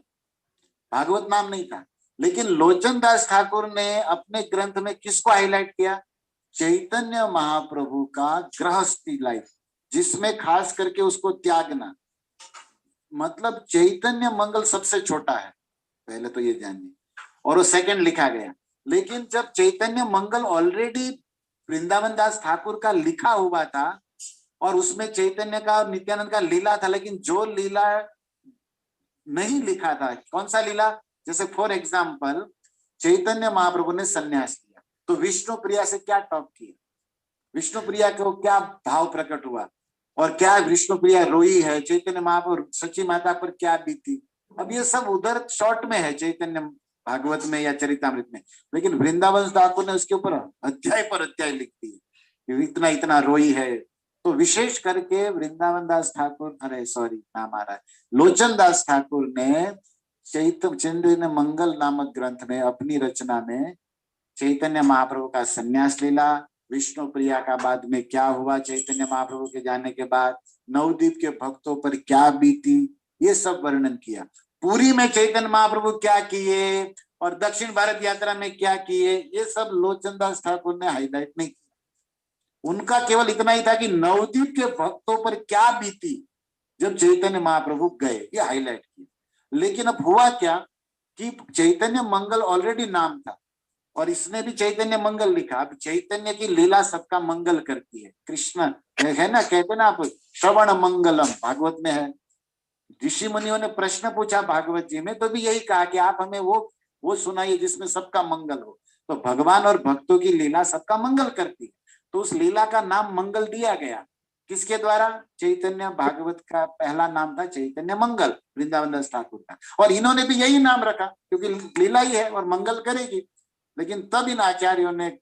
भागवत नाम नहीं था। लेकिन लोचन दास ठाकुर ने अपने ग्रंथ में किसको हाईलाइट किया? चैतन्य महाप्रभु का गृहस्थी लाइफ, जिसमें खास करके उसको त्यागना। मतलब चैतन्य मंगल सबसे छोटा है, पहले तो ये जानिए, और वो सेकंड लिखा गया। लेकिन जब चैतन्य मंगल ऑलरेडी वृंदावन दास ठाकुर का लिखा हुआ था, और उसमें चैतन्य का और नित्यानंद का लीला था, लेकिन जो लीला नहीं लिखा था, कौन सा लीला? जैसे फॉर एग्जाम्पल चैतन्य महाप्रभु ने संन्यास लिया, तो विष्णु प्रिया से क्या टॉप किया, विष्णु प्रिया को क्या भाव प्रकट हुआ, और क्या विष्णु प्रिया रोई है, चैतन्य महाप्रभु सची माता पर क्या बीती। अब ये सब उधर शॉर्ट में है चैतन्य भागवत में या चरितामृत में, लेकिन वृंदावन ठाकुर ने उसके ऊपर अध्याय पर अध्याय लिख दिए, इतना इतना रोई है। तो विशेष करके वृंदावन दास ठाकुर, अरे सॉरी नाम आ रहा है, लोचन दास ठाकुर ने चैतन्य मंगल नामक ग्रंथ में अपनी रचना में चैतन्य महाप्रभु का संन्यास लीला, विष्णु प्रिया का बाद में क्या हुआ चैतन्य महाप्रभु के जाने के बाद, नवद्वीप के भक्तों पर क्या बीती, ये सब वर्णन किया। पुरी में चैतन्य महाप्रभु क्या किए और दक्षिण भारत यात्रा में क्या किए, ये सब लोचन दास ठाकुर ने हाईलाइट नहीं किया। उनका केवल इतना ही था कि नवद्वीप के भक्तों पर क्या बीती जब चैतन्य महाप्रभु गए, ये हाईलाइट किया। लेकिन अब हुआ क्या कि चैतन्य मंगल ऑलरेडी नाम था, और इसने भी चैतन्य मंगल लिखा। अब चैतन्य की लीला सबका मंगल करती है। कृष्ण है ना, कहते ना आप, श्रवण मंगलम भागवत में है। ऋषि मुनियों ने प्रश्न पूछा भागवत जी में, तो भी यही कहा कि आप हमें वो सुनाइए जिसमें सबका मंगल हो। तो भगवान और भक्तों की लीला सबका मंगल करती है, तो उस लीला का नाम मंगल दिया गया। किसके द्वारा? चैतन्य भागवत का पहला नाम था चैतन्य मंगल, वृंदावन दास ठाकुर का, और इन्होंने भी यही नाम रखा क्योंकि लीला ही है और मंगल करेगी। लेकिन तब इन आचार्यों ने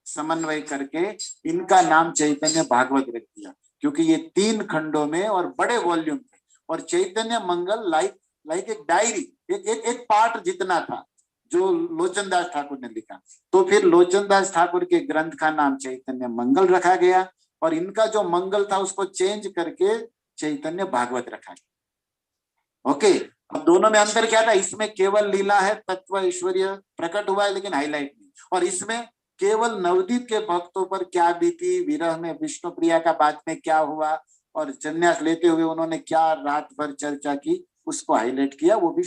समन्वय करके इनका नाम चैतन्य भागवत रख दिया, क्योंकि ये 3 खंडों में और बड़े वॉल्यूम थे। और चैतन्य मंगल लाइक एक डायरी, एक पार्ट जितना था जो लोचन दास ठाकुर ने लिखा। तो फिर लोचन दास ठाकुर के ग्रंथ का नाम चैतन्य मंगल रखा गया, और इनका जो मंगल था उसको चेंज करके चैतन्य भागवत रखा गया। ओके, अब दोनों में अंतर क्या था? इसमें केवल लीला है, तत्व ऐश्वर्य प्रकट हुआ है, लेकिन हाईलाइट नहीं। और इसमें केवल नवद्वीप के भक्तों पर क्या बीती, विरह में विष्णु प्रिया का बाद में क्या हुआ, और संन्यास लेते हुए उन्होंने क्या रात भर चर्चा की, उसको हाईलाइट किया, वो भी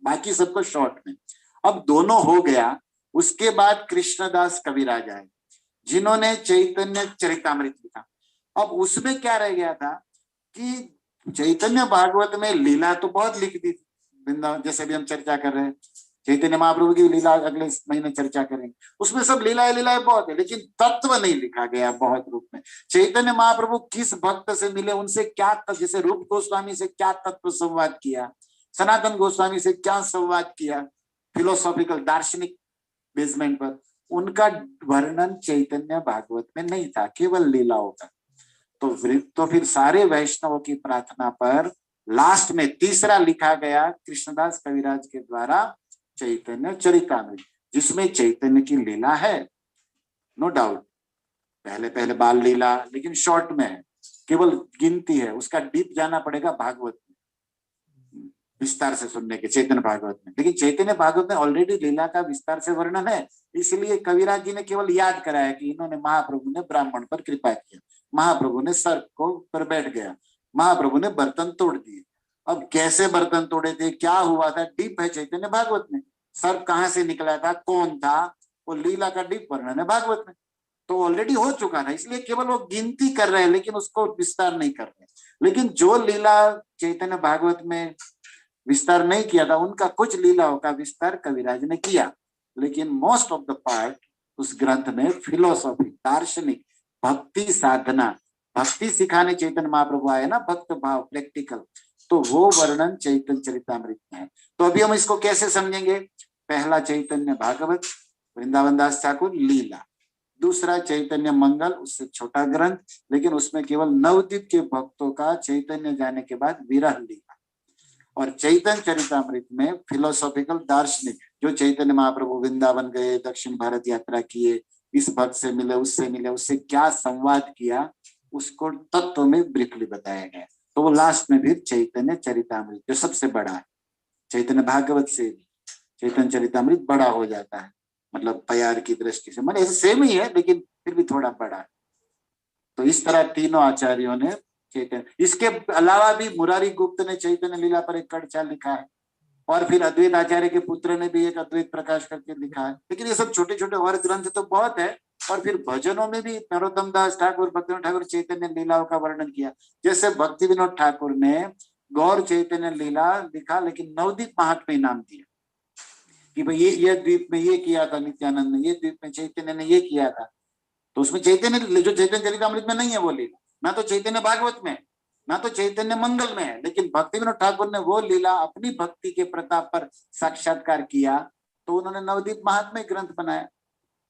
बाकी सबको शॉर्ट में। अब दोनों हो गया। उसके बाद कृष्णदास कविराज आए जिन्होंने चैतन्य चरितामृत लिखा। अब उसमें क्या रह गया था कि चैतन्य भागवत में लीला तो बहुत लिख दी थी, वृंदावन जैसे भी हम चर्चा कर रहे हैं, चैतन्य महाप्रभु की लीला अगले महीने चर्चा करेंगे, उसमें सब लीलाएं बहुत है, लेकिन तत्व नहीं लिखा गया बहुत रूप में। चैतन्य महाप्रभु किस भक्त से मिले, उनसे क्या जैसे रूप गोस्वामी से क्या तत्व संवाद किया, सनातन गोस्वामी से क्या संवाद किया फिलोसॉफिकल दार्शनिक बेसमेंट पर, उनका वर्णन चैतन्य भागवत में नहीं था, केवल लीलाओं का। तो फिर सारे वैष्णवों की प्रार्थना पर लास्ट में तीसरा लिखा गया कृष्णदास कविराज के द्वारा चैतन्य चरितामृत, जिसमें चैतन्य की लीला है, नो डाउट, पहले पहले बाल लीला, लेकिन शॉर्ट में है, केवल गिनती है, उसका डीप जाना पड़ेगा भागवत में विस्तार से सुनने के, चैतन्य भागवत में। लेकिन चैतन्य भागवत में ऑलरेडी लीला का विस्तार से वर्णन है, इसलिए कविराज जी ने केवल याद कराया कि इन्होंने महाप्रभु ने ब्राह्मण पर कृपा किया, महाप्रभु ने सर्प को पर बैठ गया, महाप्रभु ने बर्तन तोड़ दिए। अब कैसे बर्तन तोड़े थे, क्या हुआ था, डीप है चैतन्य भागवत में। सर्प कहाँ से निकला था, कौन था, वो लीला का डीप वर्णन है भागवत में। तो ऑलरेडी हो चुका था, इसलिए केवल वो गिनती कर रहे हैं, लेकिन उसको विस्तार नहीं कर रहे। लेकिन जो लीला चैतन्य भागवत में विस्तार नहीं किया था, उनका कुछ लीलाओं का विस्तार कविराज ने किया, लेकिन मोस्ट ऑफ द पार्ट उस ग्रंथ में फिलोसॉफी, दार्शनिक, भक्ति साधना, भक्ति सिखाने चैतन्य महाप्रभु आए ना, भक्त भाव प्रैक्टिकल, तो वो वर्णन चैतन्य चरितामृत में है। तो अभी हम इसको कैसे समझेंगे, पहला चैतन्य भागवत वृंदावन दास ठाकुर लीला, दूसरा चैतन्य मंगल, उससे छोटा ग्रंथ, लेकिन उसमें केवल नवद्वीप के भक्तों का चैतन्य जाने के बाद विरह लीला, और चैतन्य चरितामृत में फिलोसॉफिकल दार्शनिक, जो चैतन्य महाप्रभु वृंदावन गए, दक्षिण भारत यात्रा किए, इस भक्त से मिले, उससे क्या संवाद किया, उसको तत्व में ब्रीफली बताया गया। तो वो लास्ट में भी चैतन्य चरितामृत जो सबसे बड़ा है, चैतन्य भागवत से चैतन्य चरितामृत बड़ा हो जाता है, मतलब प्यार की दृष्टि से, मतलब सेम ही है लेकिन फिर भी थोड़ा बड़ा है। तो इस तरह तीनों आचार्यों ने चैतन्य, इसके अलावा भी मुरारी गुप्त ने चैतन्य लीला पर एक कड़चा लिखा है, और फिर अद्वैत आचार्य के पुत्र ने भी एक अद्वैत प्रकाश करके लिखा है। लेकिन ये सब छोटे छोटे और ग्रंथ तो बहुत है। और फिर भजनों में भी नरोत्तम दास ठाकुर, भक्ति विनोद ठाकुर चैतन्य लीलाओं का वर्णन किया। जैसे भक्ति विनोद ठाकुर ने गौर चैतन्य लीला लिखा, लेकिन नवद्वीप महात्म्य नाम दिया कि भाई ये द्वीप में ये किया था नित्यानंद ने, ये द्वीप में चैतन्य ने ये किया था। तो उसमें चैतन्य, जो चैतन्य चरितामृत में नहीं है वो लीला, ना तो चैतन्य भागवत में, ना तो चैतन्य मंगल में है, लेकिन भक्ति विनोद ठाकुर ने वो लीला अपनी भक्ति के प्रताप पर साक्षात्कार किया, तो उन्होंने नवद्वीप महात्म्य ग्रंथ बनाया।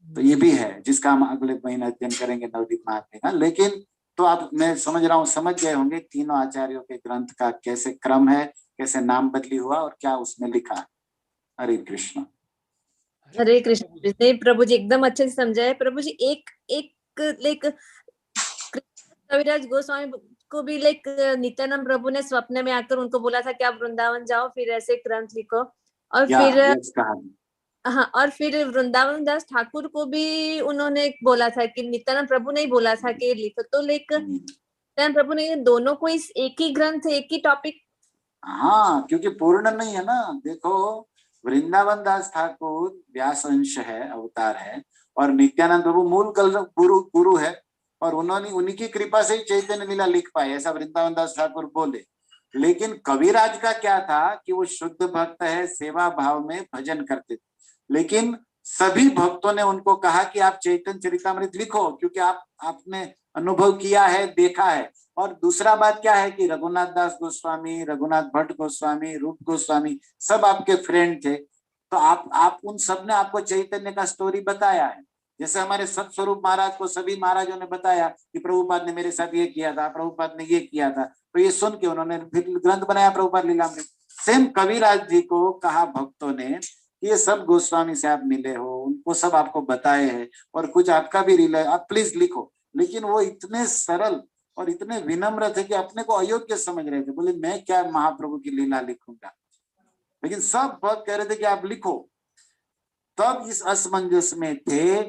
तो ये भी है जिसका हम अगले महीने अध्ययन करेंगे, नवद्वीप महात्म्य का। लेकिन तो आप, मैं समझ रहा हूँ, समझ गए होंगे तीनों आचार्यों के ग्रंथ का कैसे क्रम है, कैसे नाम बदली हुआ और क्या उसमें लिखा है। हरे कृष्ण। हरे कृष्ण। नहीं प्रभु जी, एकदम अच्छे से समझाए प्रभु जी। एक कविराज गोस्वामी को भी नित्यानंद प्रभु ने स्वप्न में आकर उनको बोला था कि आप वृंदावन जाओ, फिर ऐसे ग्रंथ लिखो, और फिर हाँ, और फिर वृंदावन दास ठाकुर को भी उन्होंने बोला था कि नित्यानंद प्रभु ने ही बोला था कि लिखो। तो नित्यानंद प्रभु ने दोनों को इस एक ही ग्रंथ, एक ही टॉपिक, हाँ, क्योंकि पूर्ण नहीं है ना। देखो, वृंदावन दास ठाकुर व्यास अंश है, अवतार है, और नित्यानंद प्रभु मूल गुरु है, और उन्होंने उन्हीं की कृपा से ही चैतन्य लीला लिख पाए, ऐसा वृंदावन दास ठाकुर बोले। लेकिन कविराज का क्या था कि वो शुद्ध भक्त है, सेवा भाव में भजन करते थे, लेकिन सभी भक्तों ने उनको कहा कि आप चैतन्य चरितामृत लिखो, क्योंकि आपने अनुभव किया है, देखा है। और दूसरा बात क्या है कि रघुनाथ दास गोस्वामी, रघुनाथ भट्ट गोस्वामी, रूप गोस्वामी सब आपके फ्रेंड थे, तो आप उन सब ने आपको चैतन्य का स्टोरी बताया है। जैसे हमारे सतस्वरूप महाराज को सभी महाराजों ने बताया कि प्रभुपाद ने मेरे साथ ये किया था, प्रभुपाद ने ये किया था, तो ये सुन के उन्होंने फिर ग्रंथ बनाया प्रभुपाद लीलामृत। सेम कविराज जी को कहा भक्तों ने, ये सब गोस्वामी से आप मिले हो, उनको सब आपको बताए हैं, और कुछ आपका भी लीला, आप प्लीज लिखो। लेकिन वो इतने सरल और इतने विनम्र थे कि अपने को अयोग्य समझ रहे थे, बोले मैं क्या महाप्रभु की लीला लिखूंगा, लेकिन सब भक्त कह रहे थे कि आप लिखो। तब इस असमंजस में थे,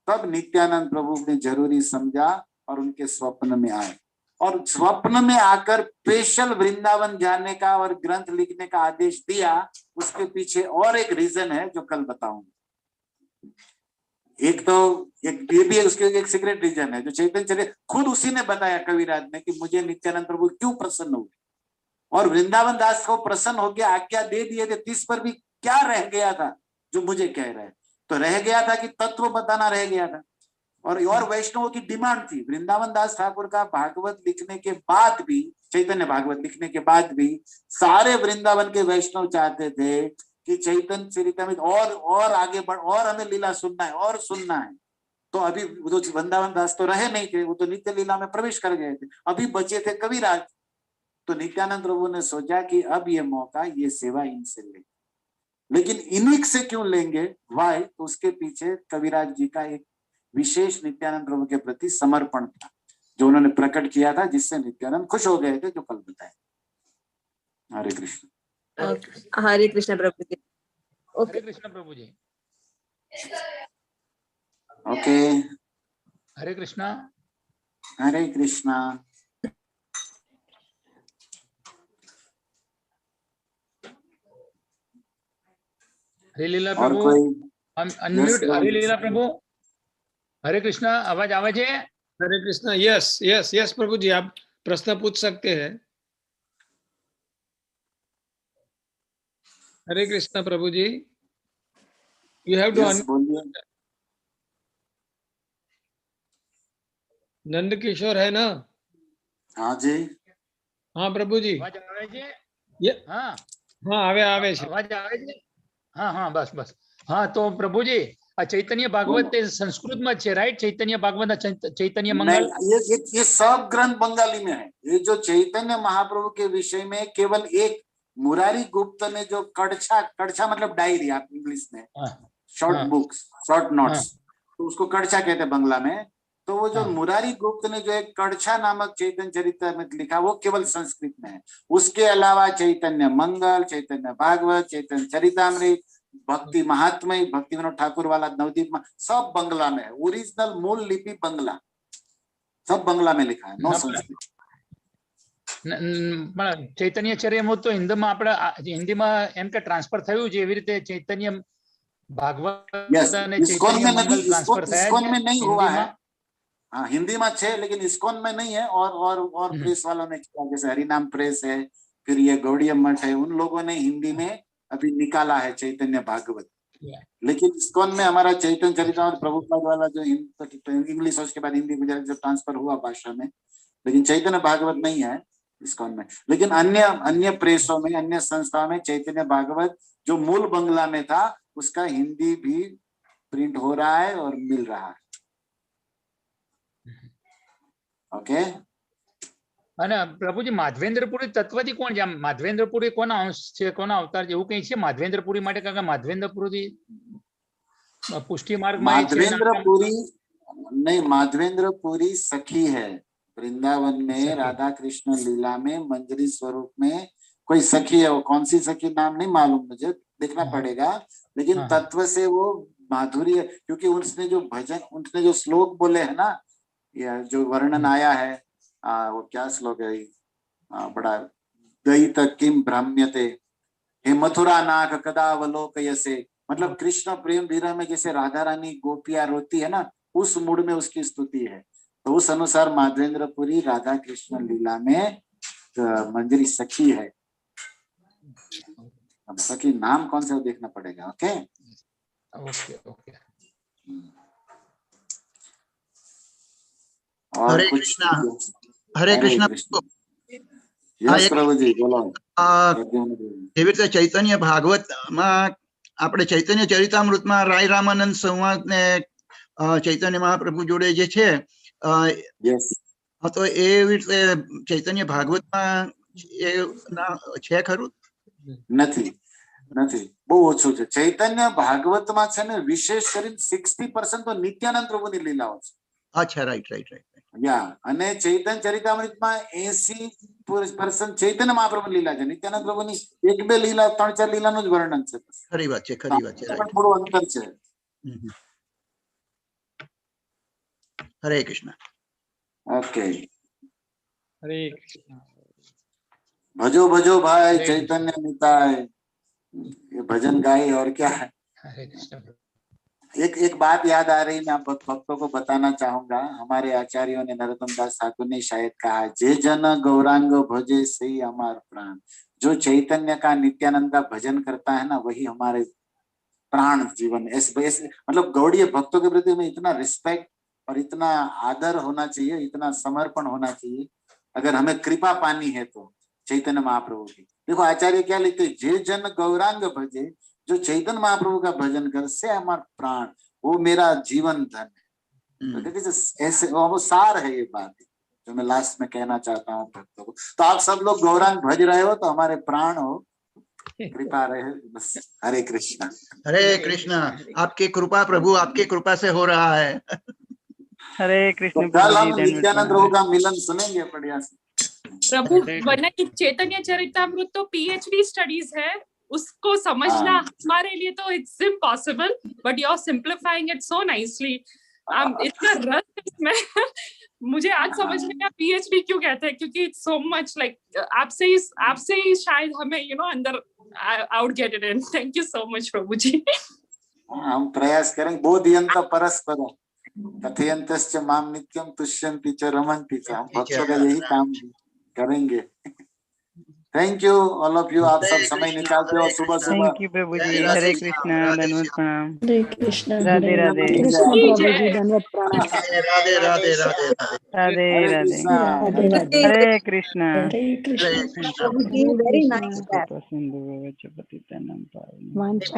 तब नित्यानंद प्रभु ने जरूरी समझा और उनके स्वप्न में आए, और स्वप्न में आकर स्पेशल वृंदावन जाने का और ग्रंथ लिखने का आदेश दिया, उसके पीछे और एक रीजन है जो कल बताऊंगा। एक तो एक ये भी है, उसके एक सीक्रेट रीजन है जो चैतन्य चरित्र खुद उसी ने बताया कविराज ने कि मुझे नित्यानंद प्रभु क्यों प्रसन्न हुए और वृंदावन दास को प्रसन्न हो गया, आज्ञा दे दिए थे। 30 पर भी क्या रह गया था जो मुझे कह रहे हैं, तो रह गया था कि तत्व बताना रह गया था। और वैष्णवों की डिमांड थी। वृंदावन दास ठाकुर का भागवत लिखने के बाद भी, चैतन्य भागवत लिखने के बाद भी सारे वृंदावन के वैष्णव चाहते थे कि चैतन्य चरितामृत और आगे बढ़, और हमें लीला सुनना है और सुनना है। तो अभी वो वृंदावन दास तो रहे नहीं थे, वो तो नित्य लीला में प्रवेश कर गए थे, अभी बचे थे कविराज। तो नित्यानंद प्रभु ने सोचा कि अब ये मौका, ये सेवा इनसे ले, लेकिन इन्हीं से क्यों लेंगे, वाई? तो उसके पीछे कविराज जी का एक विशेष नित्यानंद प्रभु के प्रति समर्पण था जो उन्होंने प्रकट किया था, जिससे नित्यानंद खुश हो गए थे, जो कल बताए। हरे कृष्ण। हरे कृष्ण प्रभु जी। हरे कृष्ण प्रभु जी। ओके, हरे कृष्णा। हरे कृष्णा। हरे लीला और प्रभु, कोई अनम्यूट। हरे लीला प्रभु, हरे कृष्णा। आवाज आवाज है? हरे कृष्णा। यस यस यस प्रभु जी, आप प्रश्न पूछ सकते हैं। हरे कृष्णा प्रभु जी, यू हैव टू बोलिए। नंद किशोर है ना? हाँ जी। हाँ प्रभु जी। आवाज आवे छे? हाँ हाँ आवे आवे छे। आवाज आवे छे? हाँ हाँ बस बस। हाँ तो प्रभु जी, चैतन्य भागवत संस्कृत में है, राइट? चैतन्य भागवत, चैतन्य मंगल। ये सब ग्रंथ बंगाली में है। ये जो चैतन्य महाप्रभु के विषय में केवल एक मुरारी गुप्त ने जो कड़छा मतलब डायरी, आप इंग्लिश में शॉर्ट बुक्स, शॉर्ट नोट्स, तो उसको कड़छा कहते हैं बंगला में। तो वो जो मुरारी गुप्त ने जो एक कड़छा नामक चैतन्य चरितामृत लिखा, वो केवल संस्कृत में है। उसके अलावा चैतन्य मंगल, चैतन्य भागवत, चैतन्य चरितामृत, भक्ति महात्म्य, भक्ति विनोद ठाकुर वाला नवदीप, सब बंगला में है। ओरिजिनल मूल लिपि बंगला, सब बंगला में लिखा है, नो संस्कृत। चैतन्य चरितामृत तो हिंदी में આપણે हिंदी में एम के ट्रांसफर થયું છે, એવી રીતે ચૈતન્ય भागवत અને ચૈતન્ય મંગલ ટ્રાન્સફર થયા છે? इस्कॉन में नहीं हुआ है। हाँ, हिंदी में है लेकिन इस्कॉन में नहीं है। और प्रेस वालों ने किया, जैसे हरिनाम प्रेस है, फिर ये गौड़िया मठ है, उन लोगों ने हिंदी में अभी निकाला है चैतन्य भागवत। लेकिन इस्कॉन में हमारा चैतन्य चरितामृत प्रभुपाद वाला जो इंग्लिश, उसके बाद हिंदी गुजराती जो ट्रांसफर हुआ भाषा में, लेकिन चैतन्य भागवत नहीं है इस्कॉन में। लेकिन अन्य प्रेसों में, अन्य संस्थाओं में चैतन्य भागवत जो मूल बंगला में था, उसका हिंदी भी प्रिंट हो रहा है और मिल रहा है। ओके। અને પ્રભુજી માધવેન્દ્રપુરી તત્વથી કોણ છે? માધવેન્દ્રપુરી કોના અંશ છે, કોના અવતાર છે, એવું કઈ છે માધવેન્દ્રપુરી માટે? કારણ કે માધવેન્દ્રપુરી પુષ્ટિ માર્ગમાં છે। माधवेंद्रपुरी नहीं, माधवेंद्रपुरी सखी है वृंदावन में, राधा कृष्ण लीला में मंजरी स्वरूप में कोई सखी है। वो कौन सी सखी नाम नहीं मालूम, मुझे देखना पड़ेगा, लेकिन तत्व से वो माधुरी है। क्योंकि उसने जो भजन, उसने जो श्लोक बोले है ना, या जो वर्णन आया है, वो क्या श्लोक है, बड़ा दयित किम भ्रम्यते हे मथुरा नाक कदावलोकयसे, मतलब कृष्ण प्रेम विरह में जैसे राधा रानी गोपियां रोती है ना, उस मूड में उसकी स्तुति है। तो उस अनुसार माधवेंद्रपुरी राधा कृष्ण लीला में मंजरी सखी है। अब सखी नाम कौन सा देखना पड़ेगा। Okay okay okay. और हरे कुछ? कृष्णा। हरे कृष्णा। यस प्रभु जी बोलो। એવી રીતે ચૈતન્ય ભાગવત માં આપણે ચૈતન્ય ચરિતામૃત માં રાય રામાનંદ સંવાદ ને ચૈતન્ય મહાપ્રભુ જોડે જે છે, તો એવી રીતે ચૈતન્ય ભાગવત માં છે ખરું? નથી, બહુ ઓછું છે। ચૈતન્ય ભાગવત માં છે ને, વિશેષ કરીને 60% તો નિત્યાનંદ પ્રભુની લીલાઓ છે। અચ્છા, રાઈટ રાઈટ રાઈટ। या અને ચૈતન્ય ચરિતામૃત માં 80% ચૈતન્ય મહાપ્રભુ લીલા છે। નિત્યાનંદ પ્રભુની એક બે લીલા, 3-4 લીલાનું જ વર્ણન છે। ખરી વાત છે, ખરી વાત છે, રાઈટ। થોડું અંતર છે। હરે કૃષ્ણ। ઓકે, हरे कृष्णा। भजो भजो भाई हरे चैतन्य निताय, ये भजन गाए और क्या है। हरे कृष्ण प्रभु। एक बात याद आ रही, मैं आप भक्तों को बताना चाहूंगा। हमारे आचार्यों ने, नरोत्तम दास ठाकुर ने शायद कहा, जे जन गौरांग भजे सही हमार प्राण। जो चैतन्य का, नित्यानंद का भजन करता है ना, वही हमारे प्राण जीवन। ऐसे मतलब गौड़ीय भक्तों के प्रति में इतना रिस्पेक्ट और इतना आदर होना चाहिए, इतना समर्पण होना चाहिए। अगर हमें कृपा पानी है तो चैतन्य महाप्रभु की। देखो आचार्य क्या लिखते, जे जन गौरांग भजे, जो चैतन्य महाप्रभु का भजन कर से हमारा प्राण, वो मेरा जीवन धन है। तो देखिए ऐसे वो सार है ये बात, जो मैं लास्ट में कहना चाहता हूँ भक्तों को। तो आप सब लोग गौरांग भज रहे हो तो हमारे प्राण हो, कृपा रहे बस। हरे कृष्णा। हरे कृष्णा। आपकी कृपा प्रभु, आपकी कृपा से हो रहा है। हरे तो कृष्ण कल प्रभु जी, हम धन्यवाद नित्यानंद प्रभु का मिलन सुनेंगे बढ़िया से। प्रभु वरना कि चैतन्य चरितामृत तो पीएचडी स्टडीज है, उसको समझना हमारे लिए तो it's impossible, but you are simplifying it so nicely. इतना रस इसमें मुझे आज समझ में आया पीएचडी क्यों कहते हैं, क्योंकि इट्स सो मच लाइक आपसे ही शायद हमें अंदर I would get it in. Thank you so much प्रभु जी। हम प्रयास करेंगे। बोधयंत परस्पर कथयंतश्च माम नित्यम तुष्यन्ति च रमन्ति च। हम भक्तों का यही काम करेंगे। Thank you all of you. आप सब समय निकालते हो सुबह सुबह। थैंक यू प्रभु जी। हरे कृष्णा, धन्यवाद प्रणाम। हरे कृष्ण। राधे राधे। कृष्ण प्रभु जी, धन्यवाद प्रणाम। राधे राधे राधे राधे हरे राधे। कृष्णा। राधे राधे। हरे कृष्णा। हरे कृष्ण। कृष्ण। प्रभु जी, very nice. पसंद